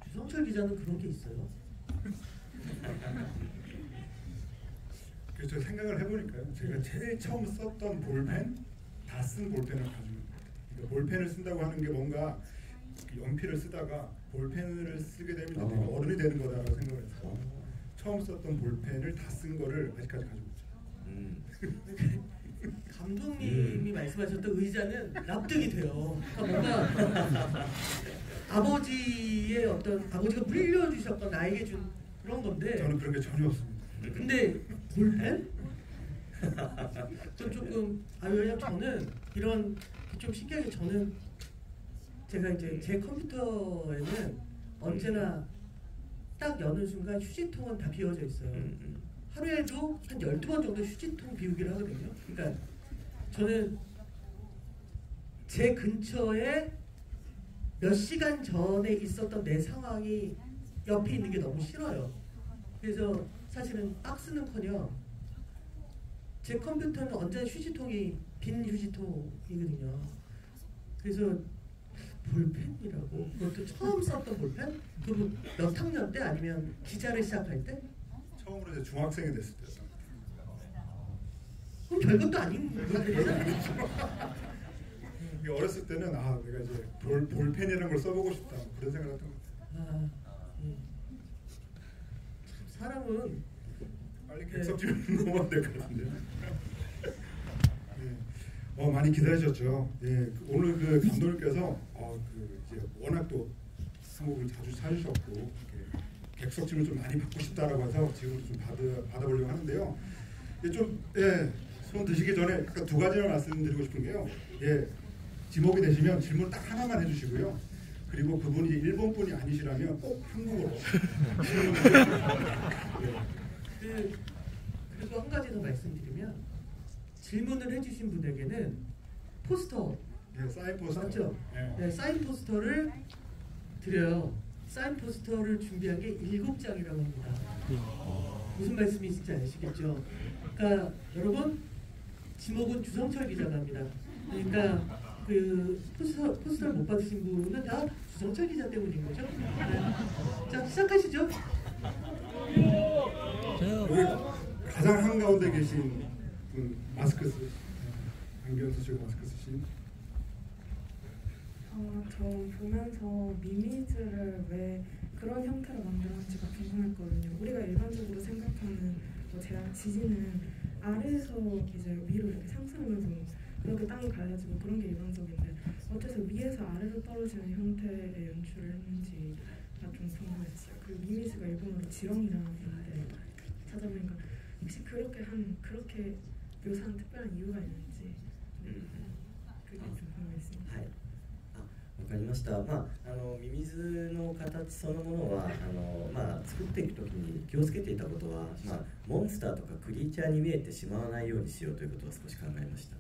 주성철 기자는 그런 게 있어요? 그래서 생각을 해보니까요. 제가 제일 처음 썼던 볼펜, 다 쓴 볼펜을 가지고 있는 것 같아요. 그러니까 볼펜을 쓴다고 하는 게 뭔가 연필을 쓰다가 볼펜을 쓰게 되면 내가 어른이 되는 거다라고 생각을 했어요. 처음 썼던 볼펜을 다 쓴 거를 아직까지 가지고 있죠. 감독님이 말씀하셨던 의자는 납득이 돼요. 그러니까 뭔가 아버지의 어떤 아버지가 물려주셨던 나에게 준 그런 건데 저는 그런 게 전혀 없습니다. 근데 볼펜? 전 조금 왜냐면 저는 이런 좀 신기하게 저는 제가 이제 제 컴퓨터에는 언제나 딱 여는 순간 휴지통은 다 비워져 있어요. 하루에도 한 12번 정도 휴지통 비우기를 하거든요. 그러니까 저는 제 근처에 몇 시간 전에 있었던 내 상황이 옆에 있는 게 너무 싫어요. 그래서 사실은 박스는커녕 제 컴퓨터는 언제나 휴지통이 빈 휴지통이거든요. 그래서 볼펜이라고 그것도 처음 썼던 볼펜? 그리고 몇 학년 때 아니면 기자를 시작할 때? 처음으로 이제 중학생이 됐을 때. 그럼 별것도 아닌 분들이잖아요. 이게 어렸을 때는 내가 이제 볼펜이라는 걸 써보고 싶다 그런 생각을 했던 것 같아요. 사람은 빨리 객석질 넘어가야 될 것 같은데요. 많이 기다리셨죠. 오늘 그 감독님께서 이제 워낙 또 한국을 자주 찾으셨고 객석질을 좀 많이 받고 싶다라고 해서 지금 좀 받아보려고 하는데요. 손 드시기 전에 약간 두 가지만 말씀드리고 싶은 게요. 지목이 되시면 질문 딱 하나만 해주시고요. 그리고 그분이 일본 분이 아니시라면 꼭 한국어로. 그리고 한 가지 더 말씀드리면 질문을 해주신 분에게는 포스터, 사인 포스터 맞죠? 네, 사인 포스터를 드려요. 사인 포스터를 준비한 게 7장이라고 합니다. 무슨 말씀이신지 아시겠죠? 그러니까 여러분 지목은 주성철 기자가 합니다. 그러니까 그 포스터를 못 받으신 분은 다 주성철 기자 때문인 거죠. 네. 자, 시작하시죠. 여기 가장 한가운데 계신 분 마스크 안경 쓰시고 마스크 쓰신. 저 보면서 미미즈를 왜 그런 형태로 만들었는지가 궁금했거든요. 우리가 일반적으로 생각하는 제가 지진은 아래에서 이제 위로 이렇게 상승하면서 그렇게 땅이 갈라지고 그런 게 일반적인데 어째서 위에서 아래로 떨어지는 형태의 연출을 했는지가 좀 궁금했어요. 그리고 미미즈가 일본어로 지렁이라는 건데 찾아보니까 혹시 그렇게 묘사한 특별한 이유가 있는지 그게 좀 궁금했습니다. わかりました。ミミズの形そのものは作っていくときに気をつけていたことは、モンスターとかクリーチャーに見えてしまわないようにしようということを少し考えました。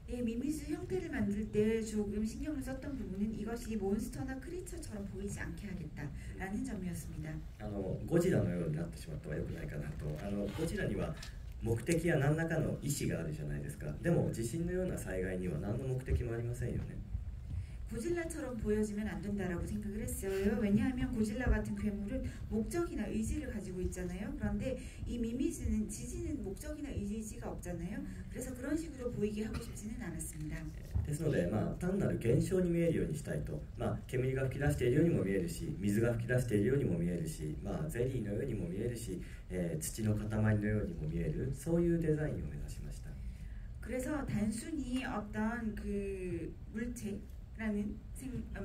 미미즈 형태를 만들 때 조금 신경을 썼던 부분은 이것이 몬스터나 크리처처럼 보이지 않게 하겠다라는 점이었습니다. ゴジラのようになってしまっては良くないかなと。ゴジラには目的や何らかの意思があるじゃないですか。でも地震のような災害には何の目的もありませんよね。 고질라처럼 보여지면 안 된다라고 생각을 했어요. 왜냐하면 고질라 같은 괴물은 목적이나 의지를 가지고 있잖아요. 그런데 이 미미즈는 지진은 목적이나 의지가 없잖아요. 그래서 그런 식으로 보이게 하고 싶지는 않았습니다. ですので、単なる現象に見えるようにしたいと、煙が噴き出しているようにも見えるし、水が噴き出しているようにも見えるし、ゼリーのようにも見えるし、土の塊のようにも見える、そういうデザインを目指しました。 그래서 단순히 어떤 그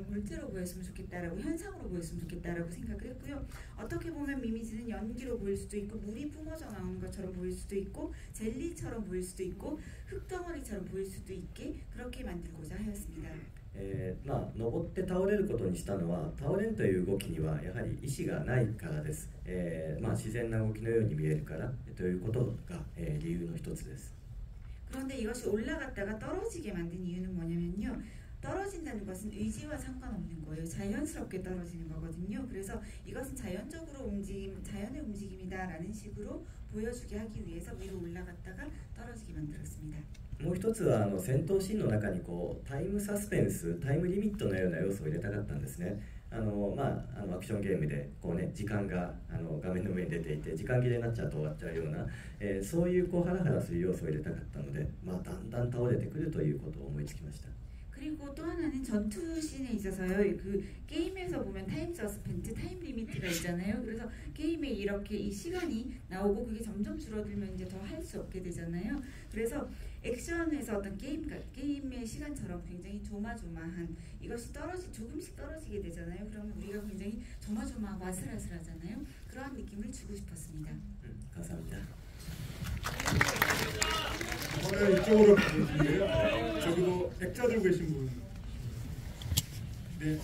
물체로 보였으면 좋겠다라고 현상으로 보였으면 좋겠다라고 생각을 했고요. 어떻게 보면 미미즈는 연기로 보일 수도 있고 물이 뿜어져 나오는 것처럼 보일 수도 있고 젤리처럼 보일 수도 있고 흙덩어리처럼 보일 수도 있게 그렇게 만들고자 하였습니다. 登って倒れることにしたのは倒れるという動きにはやはり意思がないからです。自然な動きのように見えるからということが、理由の一つです。 그런데 이것이 올라갔다가 떨어지게 만든 이유는 뭐냐면요. 떨어진다는 것은 의지와 상관없는 거예요. 자연스럽게 떨어지는 거거든요. 그래서 이것은 자연의 움직임이다라는 식으로 보여주게 하기 위해서 위로 올라갔다가 떨어지게 만들었습니다. もう一つは戦闘シーンの中にタイムサスペンス、タイムリミットのような要素を入れたかったんですね。アクションゲームで時間が画面の上に出ていて時間切れになっちゃうと終わっちゃうような、そういうハラハラする要素を入れたかったので、だんだん倒れてくるということを思いつきました。 그리고 또 하나는 전투 씬에 있어서요. 그 게임에서 보면 타임 서스펜트, 타임 리미트가 있잖아요. 그래서 게임에 이렇게 이 시간이 나오고 그게 점점 줄어들면 이제 더 할 수 없게 되잖아요. 그래서 액션에서 어떤 게임의 시간처럼 굉장히 조마조마한 이것이 조금씩 떨어지게 되잖아요. 그러면 우리가 굉장히 조마조마하고 아슬아슬하잖아요. 그러한 느낌을 주고 싶었습니다. 감사합니다. 이번에 이쪽으로 가주시고요. 저기도 액자 들고 계신 분. 네.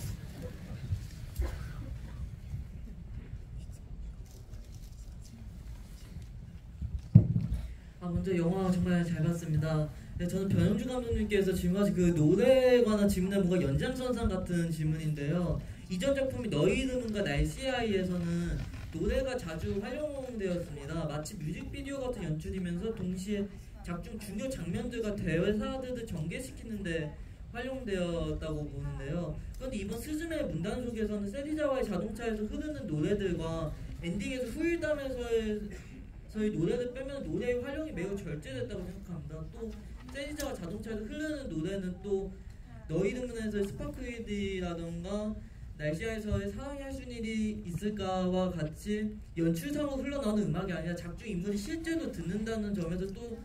먼저 영화 정말 잘 봤습니다. 네, 저는 변영주 감독님께서 지금까지 그 노래에 관한 질문에 뭔가 연장선상 같은 질문인데요. 이전 작품이 너희 이름은가 날씨의 아이에서는 노래가 자주 활용되었습니다. 마치 뮤직비디오 같은 연출이면서 동시에 작중 중요 장면들과 대사들을 전개시키는데 활용되었다고 보는데요. 그런데 이번 스즈메의 문단 속에서는 세리자와의 자동차에서 흐르는 노래들과 엔딩에서 후일담에서의 저희 노래를 빼면 노래의 활용이 매우 절제됐다고 생각합니다. 또 재즈와 자동차에서 흐르는 노래는 또 너희 이름은에서의 스파크위드라던가 날씨에서의 사랑이 할 수 있는 일이 있을까와 같이 연출상으로 흘러나오는 음악이 아니라 작중 인물이 실제로 듣는다는 점에서 또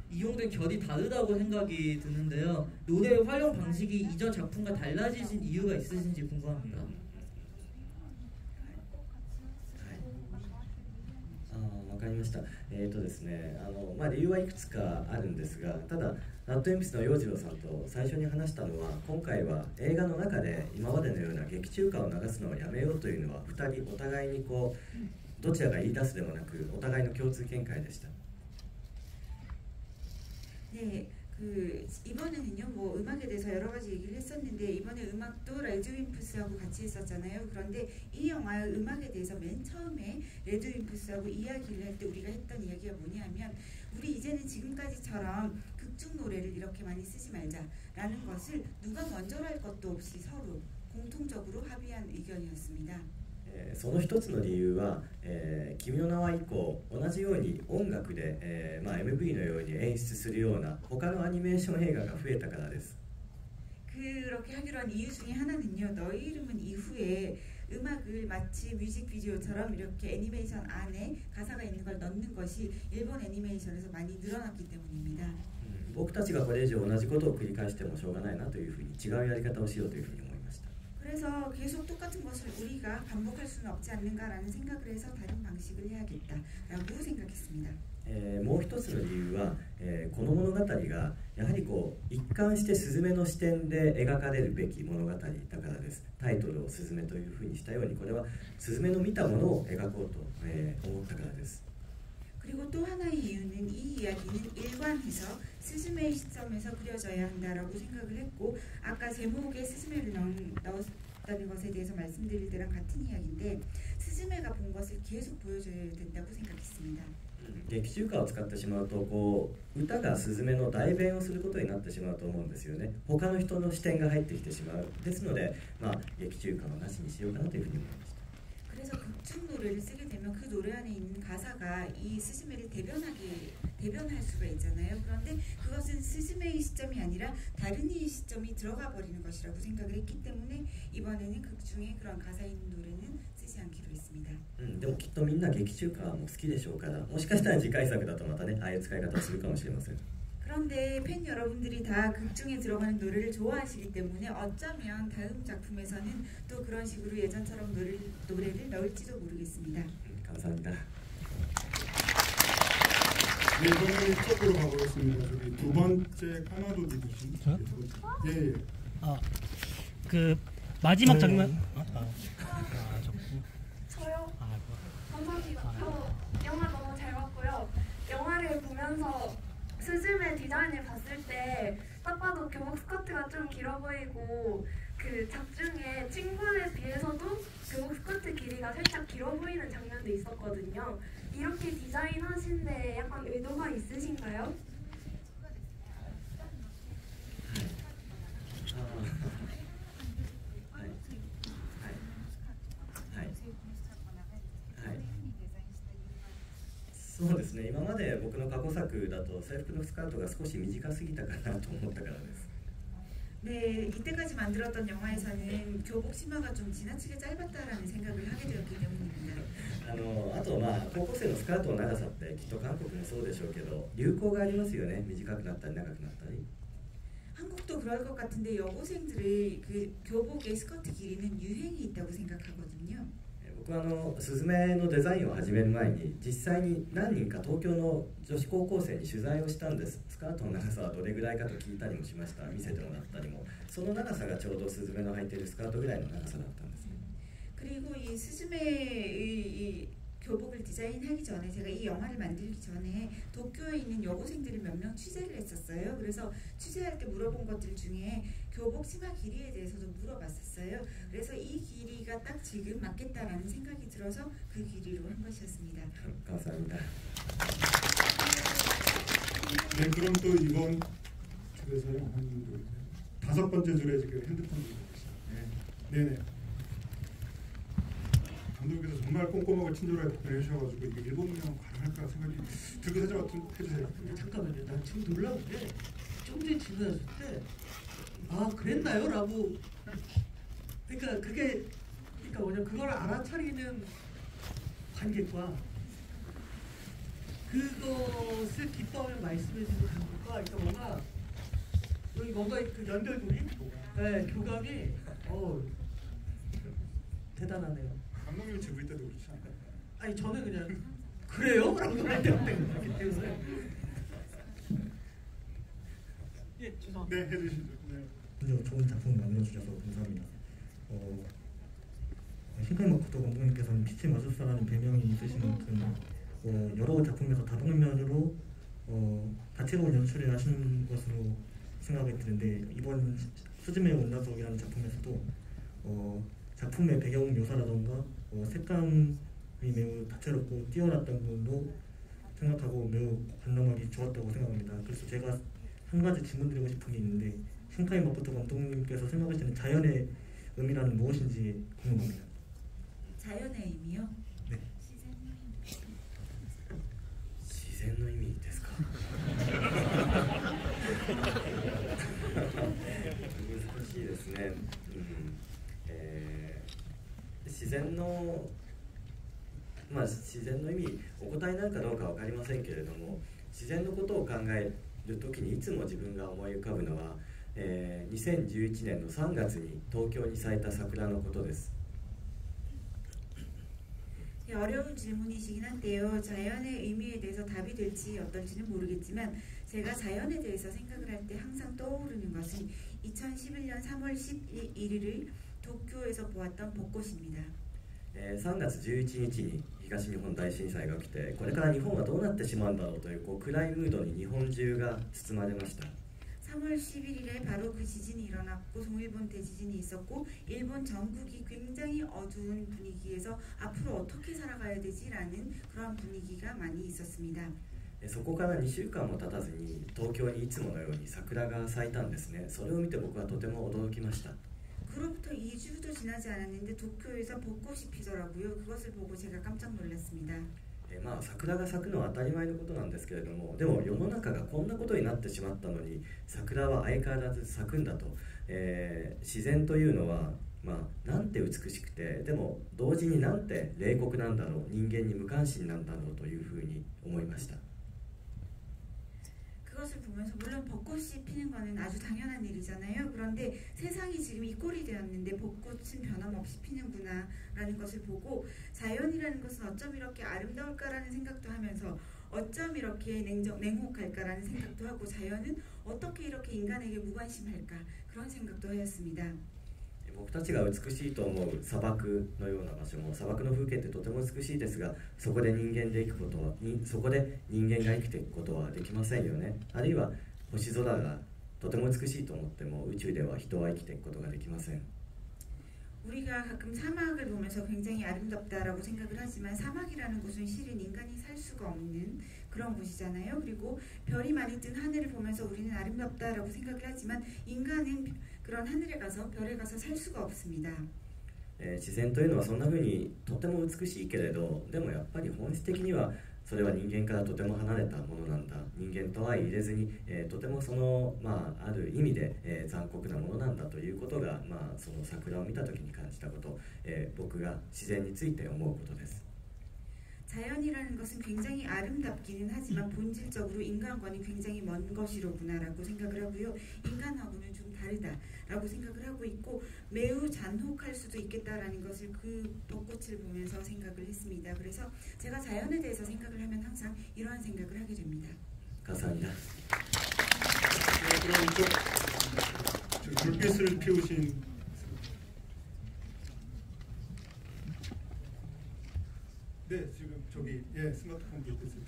이용된 결이 다르다고 생각이 드는데요. 노래의 활용 방식이 이전 작품과 달라지신 이유가 있으신지 궁금합니다. わかりました。ですね、理由はいくつかあるんですが、ただラッドエンピスの洋次郎さんと最初に話したのは、今回は映画の中で今までのような劇中歌を流すのをやめようというのは、2人お互いにこうどちらが言い出すでもなく、お互いの共通見解でした。 네, 이번에는요, 뭐 음악에 대해서 여러 가지 얘기를 했었는데 이번에 음악도 레드윈프스하고 같이 했었잖아요. 그런데 이 영화의 음악에 대해서 맨 처음에 레드윈프스하고 이야기를 할 때 우리가 했던 이야기가 뭐냐면, 우리 이제는 지금까지처럼 극중 노래를 이렇게 많이 쓰지 말자라는 것을 누가 먼저 할 것도 없이 서로 공통적으로 합의한 의견이었습니다. その一つの理由は、君の名は以降同じように音楽で、MV のように演出するような他のアニメーション映画が増えたからです。 그렇게 하기로 한 이유 중에 하나는요, 너희 이름은 이후에 음악을 마치 뮤직비디오처럼 이렇게 애니메이션 안에 가사가 있는 걸 넣는 것이 일본 애니메이션에서 많이 늘어났기 때문입니다. 僕たちがこれ以上同じことを繰り返してもしょうがないなというふうに違うやり方をしようというふうに思いました。 그래서 계속 똑같은 것을 우리가 반복할 수는 없지 않는가라는 생각을 해서 다른 방식을 해야겠다라고 생각했습니다. もう一つの理由は、この物語がやはりこう一貫してスズメの視点で描かれるべき物語だからです。タイトルをスズメというふうにしたように、これはスズメの見たものを描こうと、思ったからです。 그리고 또 하나의 이유는 이 이야기는 일관해서 스즈메의 시점에서 그려져야 한다라고 생각을 했고, 아까 제목에 스즈메를 넣었다는 것에 대해서 말씀드릴 때랑 같은 이야기인데, 스즈메가 본 것을 계속 보여줘야 된다고 생각했습니다. 劇中歌を使ってしまうとこう歌がスズメの代弁をすることになってしまうと思うんですよね。他の人の視点が入ってきてしまう。ですので、劇中歌はなしにしようかなというふうに思いました。 그래서 극중 노래를 쓰게 되면 그 노래 안에 있는 가사가 이 스즈메를 대변할 수가 있잖아요. 그런데 그것은 스즈메의 시점이 아니라 다른 이의 시점이 들어가 버리는 것이라고 생각을 했기 때문에 이번에는 극중에 그런 가사 있는 노래는 쓰지 않기로 했습니다. でもきっとみんな劇中歌も好きでしょうから、もしかしたら次回作だとまたね、ああいう使い方をするかもしれません。 그런데 팬 여러분들이 다 극중에 들어가는 노래를 좋아하시기 때문에 어쩌면 다음 작품에서는 또 그런 식으로 예전처럼 노래를 넣을지도 모르겠습니다. 감사합니다. 네, 이번에 이쪽으로 가보겠습니다. 저기 두 번째 카나도 리더십. 저요? 예, 예. 그 마지막 장면. 저요? 감사합니다. 저 영화 너무 잘 봤고요. 영화를 보면서 스즈메 디자인을 봤을 때 딱 봐도 교복 스커트가 좀 길어 보이고, 그 작중에 친구에 비해서도 교복 스커트 길이가 살짝 길어 보이는 장면도 있었거든요. 이렇게 디자인하신데 약간 의도가 있으신가요? 네. そうですね、今まで僕の過去作だと制服のスカートが少し短すぎたかなと思ったからです。 네, 이때까지 만들었던 영화에서는 교복 치마가 좀 지나치게 짧았다라는 생각을 하게 되었기 때문입니다. あと高校生のスカートの長さってきっと韓国もそうでしょうけど、流行がありますよね。短くなったり長くなったり。 한국도 그럴 것 같은데 여고생들의 그 교복의 스커트 길이는 유행이 있다고 생각하거든요. 僕はスズメのデザインを始める前に実際に何人か東京の女子高校生に取材をしたんです。スカートの長さはどれぐらいかと聞いたりもしました。見せてもらったりも、その長さがちょうどスズメの履いているスカートぐらいの長さだったんですね。 그리고 이 스즈메의 교복을 디자인하기 전에 제가 이 영화를 만들기 전에 도쿄에 있는 여고생들을 몇 명 취재를 했었어요. 그래서 취재할 때 물어본 것들 중에 교복 치마 길이에 대해서도 물어봤었어요. 그래서 이 길이가 딱 지금 맞겠다라는 생각이 들어서 그 길이로 한 것이었습니다. 감사합니다. 네, 그럼 또 이번 줄에서요, 한 5번째 줄에 지금 핸드폰 들고 계시죠. 네, 네. 감독님께서 정말 꼼꼼하고 친절하게 답변해 주셔가지고 이게 일본명 가능할까 생각이 들고 살짝 좀 해주세요. 잠깐만요. 난 지금 놀라운 게 좀 전에 질문하셨을 때 아 그랬나요? 라고 그러니까 그게 그러니까 뭐냐 그걸 알아차리는 관객과 그것을 기뻐하며 말씀해주는 감독과 그러니까 뭔가 여기 뭔가 그 연결고리 네, 교감이 대단하네요. 감독님 집을 때도 그렇지 않나요? 아니 저는 그냥 그래요? 라고 할 때마다 그렇기 때문에 예, 죄송합니다. 네, 해주시죠. 네. 먼저 좋은 작품 만들어주셔서 감사합니다. 신카이 마코토 감독님께서는 피치 마술사라는 별명이 있으신 만큼 여러 작품에서 다방면으로 다채로운 연출을 하시는 것으로 생각이 드는데 이번 스즈메 온나석이라는 작품에서도 작품의 배경 묘사라던가 색감이 매우 다채롭고 뛰어났던 부분도 생각하고 매우 관람하기 좋았다고 생각합니다. 그래서 제가 한 가지 질문드리고 싶은 게 있는데 신카이 마코토 감독님께서 생각하시는 자연의 의미라는 무엇인지 궁금합니다. 자연의 의미요? 네. 自然の意味ですか難しいですね、自然の自然の意味お答えになるかどうか分かりませんけれども、自然のことを考えるときにいつも自分が思い浮かぶのは、2011年の3月に東京に咲いた桜のことです。 어려운 질문이시긴 한데요. 자연의 의미에 대해서 답이 될지 어떨지는 모르겠지만 제가 자연에 대해서 생각을 할 때 항상 떠오르는 것은 2011년 3월 11일을 도쿄에서 보았던 벚꽃입니다. 3月11日に東日本大震災が起きて、これから日本はどうなってしまうんだろうという暗いムードに日本中が包まれました。 3월 11일에 바로 그 지진이 일어났고 동일본 대지진이 있었고 일본 전국이 굉장히 어두운 분위기에서 앞으로 어떻게 살아가야 되지라는 그런 분위기가 많이 있었습니다. そこから2週間も経たずに東京にいつものように桜が咲いたんですね。それを見て僕はとても驚きました。 그로부터 2주도 지나지 않았는데 도쿄에서 벚꽃이 피더라고요. 그것을 보고 제가 깜짝 놀랐습니다. 桜が咲くのは当たり前のことなんですけれども、でも世の中がこんなことになってしまったのに桜は相変わらず咲くんだと、自然というのは、なんて美しくてでも同時になんて冷酷なんだろう、人間に無関心なんだろうというふうに思いました。 그것을 보면서 물론 벚꽃이 피는 거는 아주 당연한 일이잖아요. 그런데 세상이 지금 이 꼴이 되었는데 벚꽃은 변함없이 피는구나 라는 것을 보고 자연이라는 것은 어쩜 이렇게 아름다울까라는 생각도 하면서 어쩜 이렇게 냉혹할까라는 생각도 하고 자연은 어떻게 이렇게 인간에게 무관심할까 그런 생각도 하였습니다. 僕たちが美しいと思う砂漠のような場所も、砂漠の風景ってとても美しいですが、そこで人間で生くことはそこで人間が生きていくことはできませんよね。あるいは星空がとても美しいと思っても宇宙では人は生きていくことができません。 우리가 가끔 사막을 보면서 굉장히 아름답다라고 생각을 하지만 사막이라는 곳은 실은 인간이 살 수가 없는 그런 곳이잖아요. 그리고 별이 많이 뜬 하늘을 보면서 우리는 아름답다라고 생각을 하지만 인간은 그런 하늘에 가서 별에 가서 살 수가 없습니다. 自然というのはそんな風にとても美しいけれど、でもやっぱり本質的にはそれは人間からとても離れたものなんだ、人間とは入れずに、とてもその、ある意味で、残酷なものなんだということが、その桜を見た時に感じたこと、僕が自然について思うことです。 자연이라는 것은 굉장히 아름답기는 하지만 본질적으로 인간과는 굉장히 먼 것이로구나라고 생각을 하고요. 인간하고는 좀 다르다라고 생각을 하고 있고 매우 잔혹할 수도 있겠다라는 것을 그 벚꽃을 보면서 생각을 했습니다. 그래서 제가 자연에 대해서 생각을 하면 항상 이러한 생각을 하게 됩니다. 감사합니다. 그럼 이쪽 불빛을 피우신 네, 지금 저기 스마트폰 불빛을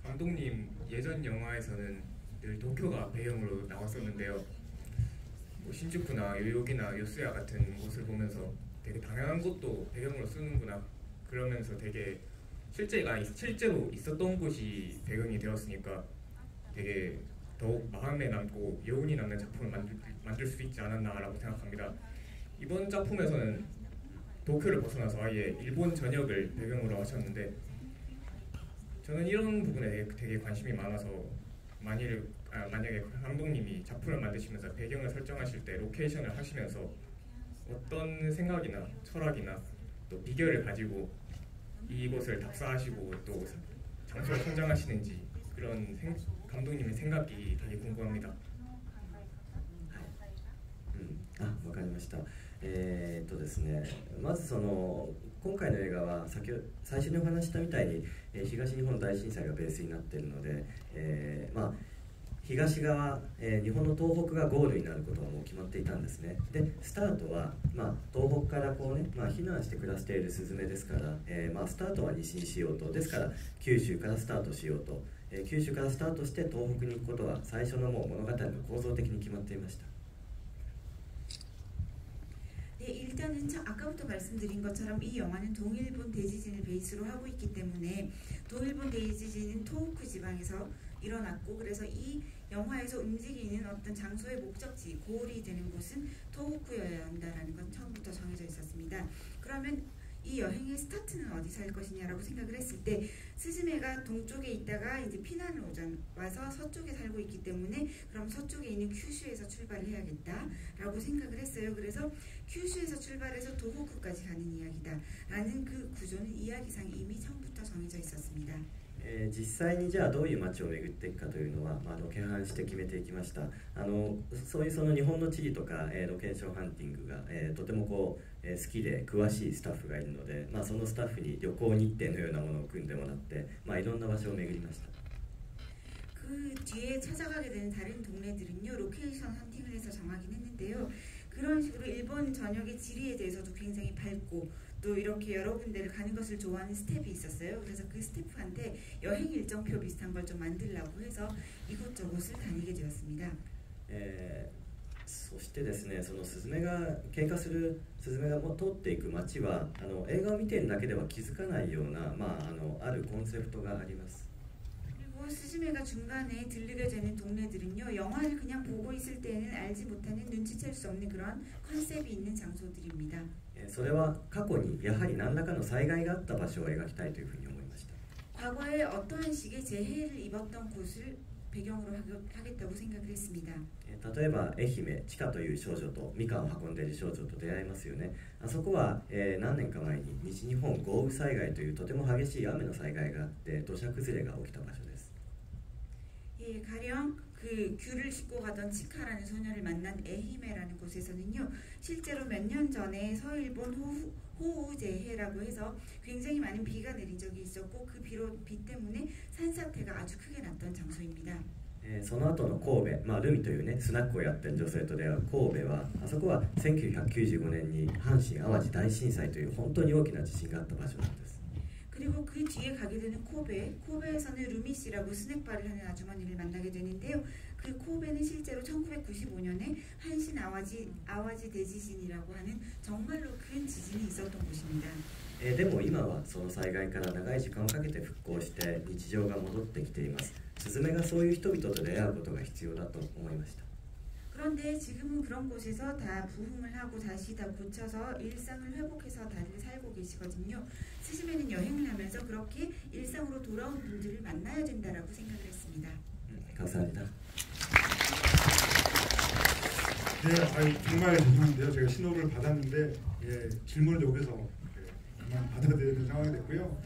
감독님 예전 영화에서는 늘 도쿄가 배경으로 나왔었는데요. 뭐 신주쿠나 요요기나 요스야 같은 곳을 보면서 되게 다양한 곳도 배경으로 쓰는구나, 그러면서 되게 실제로 있었던 곳이 배경이 되었으니까 되게 더욱 마음에 남고 여운이 남는 작품을 만들 수 있지 않았나라고 생각합니다. 이번 작품에서는 도쿄를 벗어나서 아예 일본 전역을 배경으로 하셨는데 저는 이런 부분에 되게 관심이 많아서 만약에 감독님이 작품을 만드시면서 배경을 설정하실 때 로케이션을 하시면서 어떤 생각이나 철학이나 또 비결을 가지고 이곳을 답사하시고 또 장소를 선정하시는지 그런 감독님의 생각이 되게 궁금합니다. わかりました。ですね、まず今回の映画は最初にお話したみたいに、東日本大震災がベースになっているので、東側、日本の東北がゴールになることはもう決まっていたんですね。でスタートは、東北からこう、ね避難して暮らしているスズメですから、スタートは西にしようと、ですから九州からスタートしようと、九州からスタートして東北に行くことは最初のもう物語の構造的に決まっていました。 네, 일단은 아까부터 말씀드린 것처럼 이 영화는 동일본 대지진을 베이스로 하고 있기 때문에 동일본 대지진은 토호쿠 지방에서 일어났고 그래서 이 영화에서 움직이는 어떤 장소의 목적지, 고울이 되는 곳은 토호쿠여야 한다는 건 처음부터 정해져 있었습니다. 그러면 이 여행의 스타트는 어디서 할 것이냐라고 생각을 했을 때 스즈메가 동쪽에 있다가 이제 피난을 와서 서쪽에 살고 있기 때문에 그럼 서쪽에 있는 큐슈에서 출발을 해야겠다라고 생각을 했어요. 그래서 큐슈에서 출발해서 도호쿠까지 가는 이야기다라는 그 구조는 이야기상 이미 처음부터 정해져 있었습니다. 実際にじゃあどういう街を巡っていくかというのは、ロケハンして決めていきました。そういう日本の地理とか、ロケーションハンティングが、とても好きで詳しいスタッフがいるので、そのスタッフに旅行日程のようなものを組んでもらって、いろんな場所を巡りました。 그 뒤에 찾아가게 되는 다른 동네들은요 로케이션 헌팅을 해서 정하긴 했는데요. 그런 식으로 일본 전역의 지리에 대해서도 굉장히 밝고 또 이렇게 여러 군데를 가는 것을 좋아하는 스텝이 있었어요. 그래서 그 스태프한테 여행 일정표 비슷한 걸 좀 만들라고 해서 이곳저곳을 다니게 되었습니다. そしてですね、そのスズメが経過するスズメが通っていく街は映画を見ているだけでは気づかないような、あるコンセプトがあります。 그리고 스즈메가 중간에 들르게 되는 동네들은요 영화를 그냥 보고 있을 때는 알지 못하는 눈치챌 수 없는 그런 컨셉이 있는 장소들입니다. それは過去にやはり何らかの災害があった場所を描きたいというふうに思いました。 과거에 어떠한 식의 재해를 입었던 곳을 배경으로 하겠다고 생각을 했습니다. 例えば愛媛チカという少女とみかんを運んでいる少女と出会いますよね。あそこは、何年か前に西日本豪雨災害というとても激しい雨の災害があって土砂崩れが起きた場所です。 예, 가령 그 귤을 싣고 가던 치카라는 소녀를 만난 에히메라는 곳에서는요 실제로 몇 년 전에 서일본 호우 재해라고 해서 굉장히 많은 비가 내린 적이 있었고 그 비 때문에 산사태가 아주 크게 났던 장소입니다. その後の神戸、ルミというねスナックをやってる女性と出会う神戸はあそこは1995年に阪神・淡路大震災という本当に大きな地震があった場所なんです。 그리고 그 뒤에 가게 되는 코베에서는 루미 씨라고 스낵바를 하는 아주머니를 만나게 되는데요. 그 코베는 실제로 1995년에 한신 아와지 대지진이라고 하는 정말로 큰 지진이 있었던 곳입니다. でも今はその災害から長い時間をかけて復興して日常が戻ってきています。スズメがそういう人々と出会うことが必要だと思いました。 그런데 지금은 그런 곳에서 다 부흥을 하고 다시 다 고쳐서 일상을 회복해서 다들 살고 계시거든요. 스즈메는 여행을 하면서 그렇게 일상으로 돌아온 분들을 만나야 된다라고 생각을 했습니다. 감사합니다. 네, 정말 죄송한데요. 제가 신호를 받았는데 질문을 여기서 그만 받아야 되는 상황이 됐고요.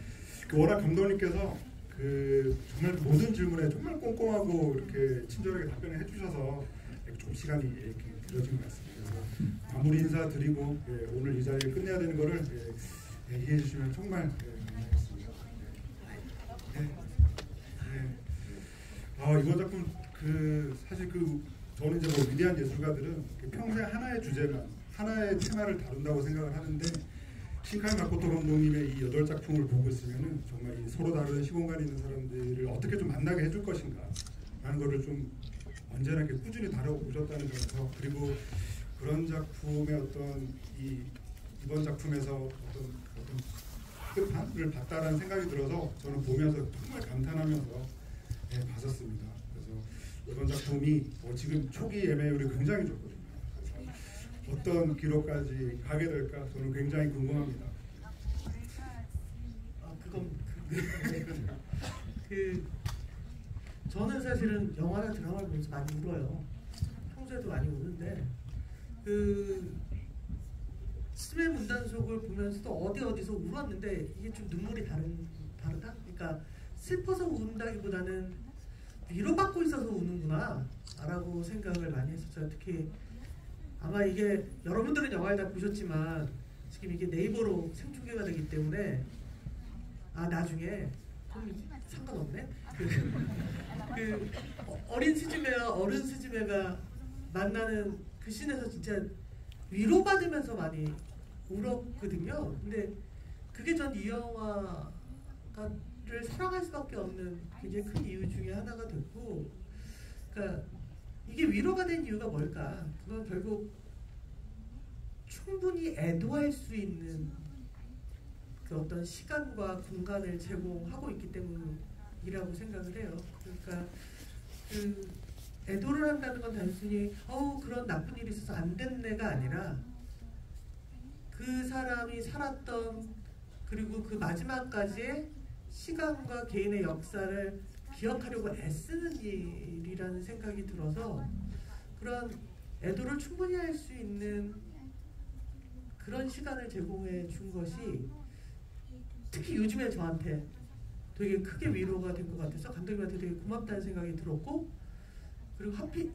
워낙 감독님께서 정말 모든 질문에 정말 꼼꼼하고 이렇게 친절하게 답변을 해주셔서 좀 시간이 이렇게 길어진 것 같습니다. 그래서 마무리 인사 드리고 오늘 이 자리를 끝내야 되는 거를 이해해 주시면 정말 감사하겠습니다. 이번 작품 사실 저는 이제 위대한 예술가들은 평생 하나의 주제만 하나의 테마를 다룬다고 생각을 하는데 신카이 마코토 감독님의 이 8작품을 보고 있으면은 정말 이 서로 다른 시공간에 있는 사람들을 어떻게 좀 만나게 해줄 것인가 라는 거를 좀 언제나 이렇게 꾸준히 다뤄오셨다는 점에서 그리고 그런 작품의 어떤 이번 작품에서 어떤 끝판을 봤다라는 생각이 들어서 저는 보면서 정말 감탄하면서 봤었습니다. 그래서 이번 작품이 지금 초기 예매율이 굉장히 좋거든요. 그래서 어떤 기록까지 가게 될까 저는 굉장히 궁금합니다. 그건 저는 사실은 영화나 드라마를 보면서 많이 울어요. 평소에도 많이 우는데 스즈메 문단속을 보면서도 어디서 울었는데 이게 좀 눈물이 다르다? 그러니까 슬퍼서 운다기보다는 위로받고 있어서 우는구나 라고 생각을 많이 했었어요. 특히 아마 이게 여러분들은 영화를 다 보셨지만 지금 이게 네이버로 생중계가 되기 때문에 나중에 상관없네. 어린 스즈메와 어른 스즈메가 만나는 그 씬에서 진짜 위로받으면서 많이 울었거든요. 근데 그게 전 이 영화를 사랑할 수밖에 없는 굉장히 큰 이유 중에 하나가 됐고, 그러니까 이게 위로가 된 이유가 뭘까? 그건 결국 충분히 애도할 수 있는 그 어떤 시간과 공간을 제공하고 있기 때문이라고 생각을 해요. 그러니까 애도를 한다는 건 단순히 그런 나쁜 일이 있어서 안 됐네가 아니라 그 사람이 살았던 그리고 그 마지막까지의 시간과 개인의 역사를 기억하려고 애쓰는 일이라는 생각이 들어서 그런 애도를 충분히 할 수 있는 그런 시간을 제공해 준 것이 특히 요즘에 저한테 되게 크게 위로가 된 것 같아서 감독님한테 되게 고맙다는 생각이 들었고, 그리고 하필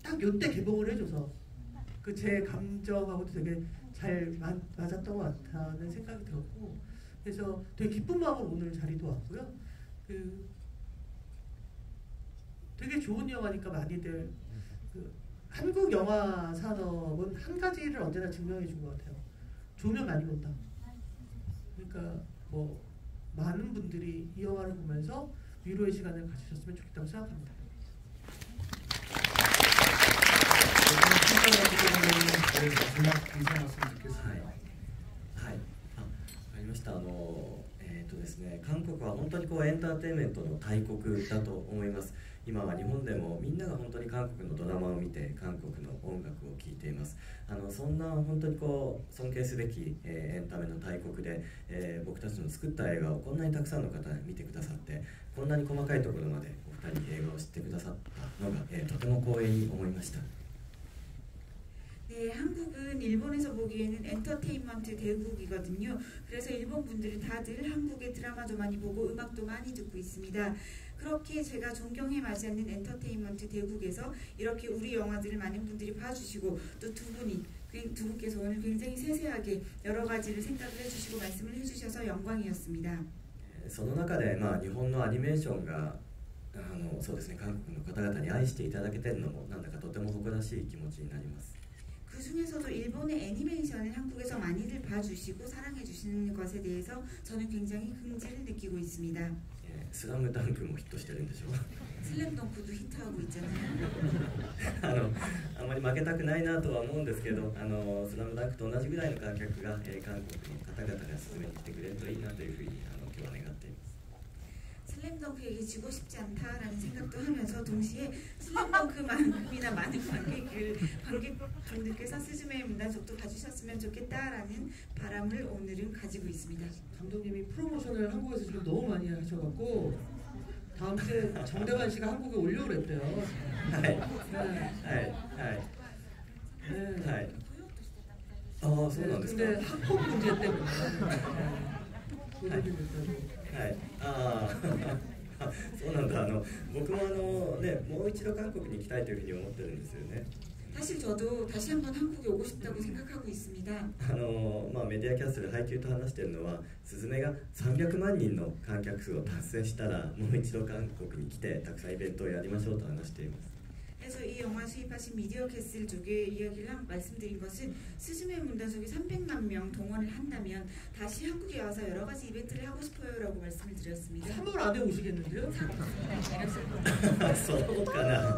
딱 요때 개봉을 해줘서 그 제 감정하고도 되게 잘 맞았던 것 같다는 생각이 들었고, 그래서 되게 기쁜 마음으로 오늘 자리도 왔고요. 되게 좋은 영화니까 많이들 한국 영화 산업은 한 가지를 언제나 증명해 준 것 같아요. 좋으면 많이 본다. 그러니까 많은 분들이 이 영화를 보면서 위로의 시간을 가지셨으면 좋겠다고 생각합니다. 마지막 인사 말씀 듣겠습니다. ありました。ですね、韓国は本当にエンターテインメントの大国だと思います。今は日本でもみんなが本当に韓国のドラマを見て韓国の音楽を聴いています。そんな本当に尊敬すべき、エンタメの大国で、僕たちの作った映画をこんなにたくさんの方が見てくださって、こんなに細かいところまでお二人映画を知ってくださったのが、とても光栄に思いました。 네, 한국은 일본에서 보기에는 엔터테인먼트 대국이거든요. 그래서 일본 분들은 다들 한국의 드라마도 많이 보고 음악도 많이 듣고 있습니다. 그렇게 제가 존경해 마지 않는 엔터테인먼트 대국에서 이렇게 우리 영화들을 많은 분들이 봐주시고 또 두 분께서 오늘 굉장히 세세하게 여러 가지를 생각을 해주시고 말씀을 해주셔서 영광이었습니다. その中で日本のアニメーションがそうですね、韓国の方々に愛していただけているのもなんだかとても誇らしい気持ちになります。 그 중에서도 일본의 애니메이션을 한국에서 많이들 봐주시고 사랑해주시는 것에 대해서 저는 굉장히 긍지를 느끼고 있습니다. 슬램덩크もヒットしてるんでしょう。 슬램덩크도 히트하고 있잖아요. あまり負けたくないなとは思うんですけど、スラムダンクと同じぐらいの観客が、韓国の方々が進めに来てくれるといいなというふうに今日は願っています。 슬램덩크에게 지고 싶지 않다라는 생각도 하면서 동시에 슬램덩크만큼이나 많은 관객분들께서 스즈메의 문단속도 봐주셨으면 좋겠다라는 바람을 오늘은 가지고 있습니다. 감독님이 프로모션을 한국에서 지금 너무 많이 하셔갖고 다음 주에 정대관 씨가 한국에 오려고 그랬대요. 네. 근데 학폭 문제 때문에. そうなんだ。僕ももう一度韓国に行きたいというふうに思ってるんですよね。 사실 저도 다시 한번 한국에 오고 싶다고 생각하고 있습니다. メディアキャストで配給と話しているのは、スズメが300万人の観客数を達成したらもう一度韓国に来てたくさんイベントをやりましょうと話しています。 그래서 이 영화 수입하신 미디어 캐슬 쪽에 이야기를 말씀드린 것은 스즈메 문단속이 300만 명 동원을 한다면 다시 한국에 와서 여러 가지 이벤트를 하고 싶어요라고 말씀을 드렸습니다. 3월 안에 오시겠는데요? そうかな。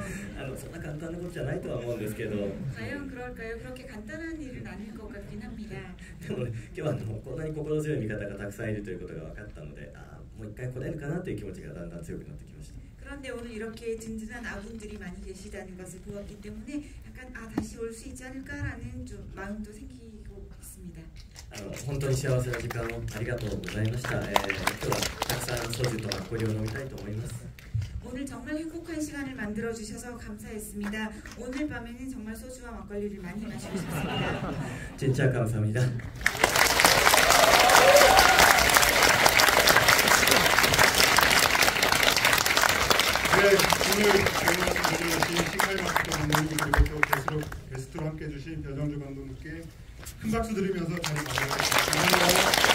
そんな簡単なことじゃないとは思うんですけど。 과연 그럴까요? 그렇게 간단한 일은 아닐 것 같긴 합니다. でもね、今日はこんなに心強い味方がたくさんいるということが分かったので、もう一回来れるかなという気持ちがだんだん強くなってきました。 그런데 오늘 이렇게 든든한 아군들이 많이 계시다는 것을 보았기 때문에 약간 다시 올 수 있지 않을까라는 좀 마음도 생기고 있습니다. 本当に幸せな時間をありがとうございました。今日はたくさんソジュとマッコリを飲みたいと思います。 오늘 정말 행복한 시간을 만들어 주셔서 감사했습니다. 오늘 밤에는 정말 소주와 막걸리를 많이 마시고 싶습니다. 진짜 감사합니다. 네, 오늘 말씀드린 시카이 마스터 감독님 그리고 또 게스트로 함께 해주신 변정주 감독님께 큰 박수 드리면서 자리 마무리하겠습니다. 감사합니다.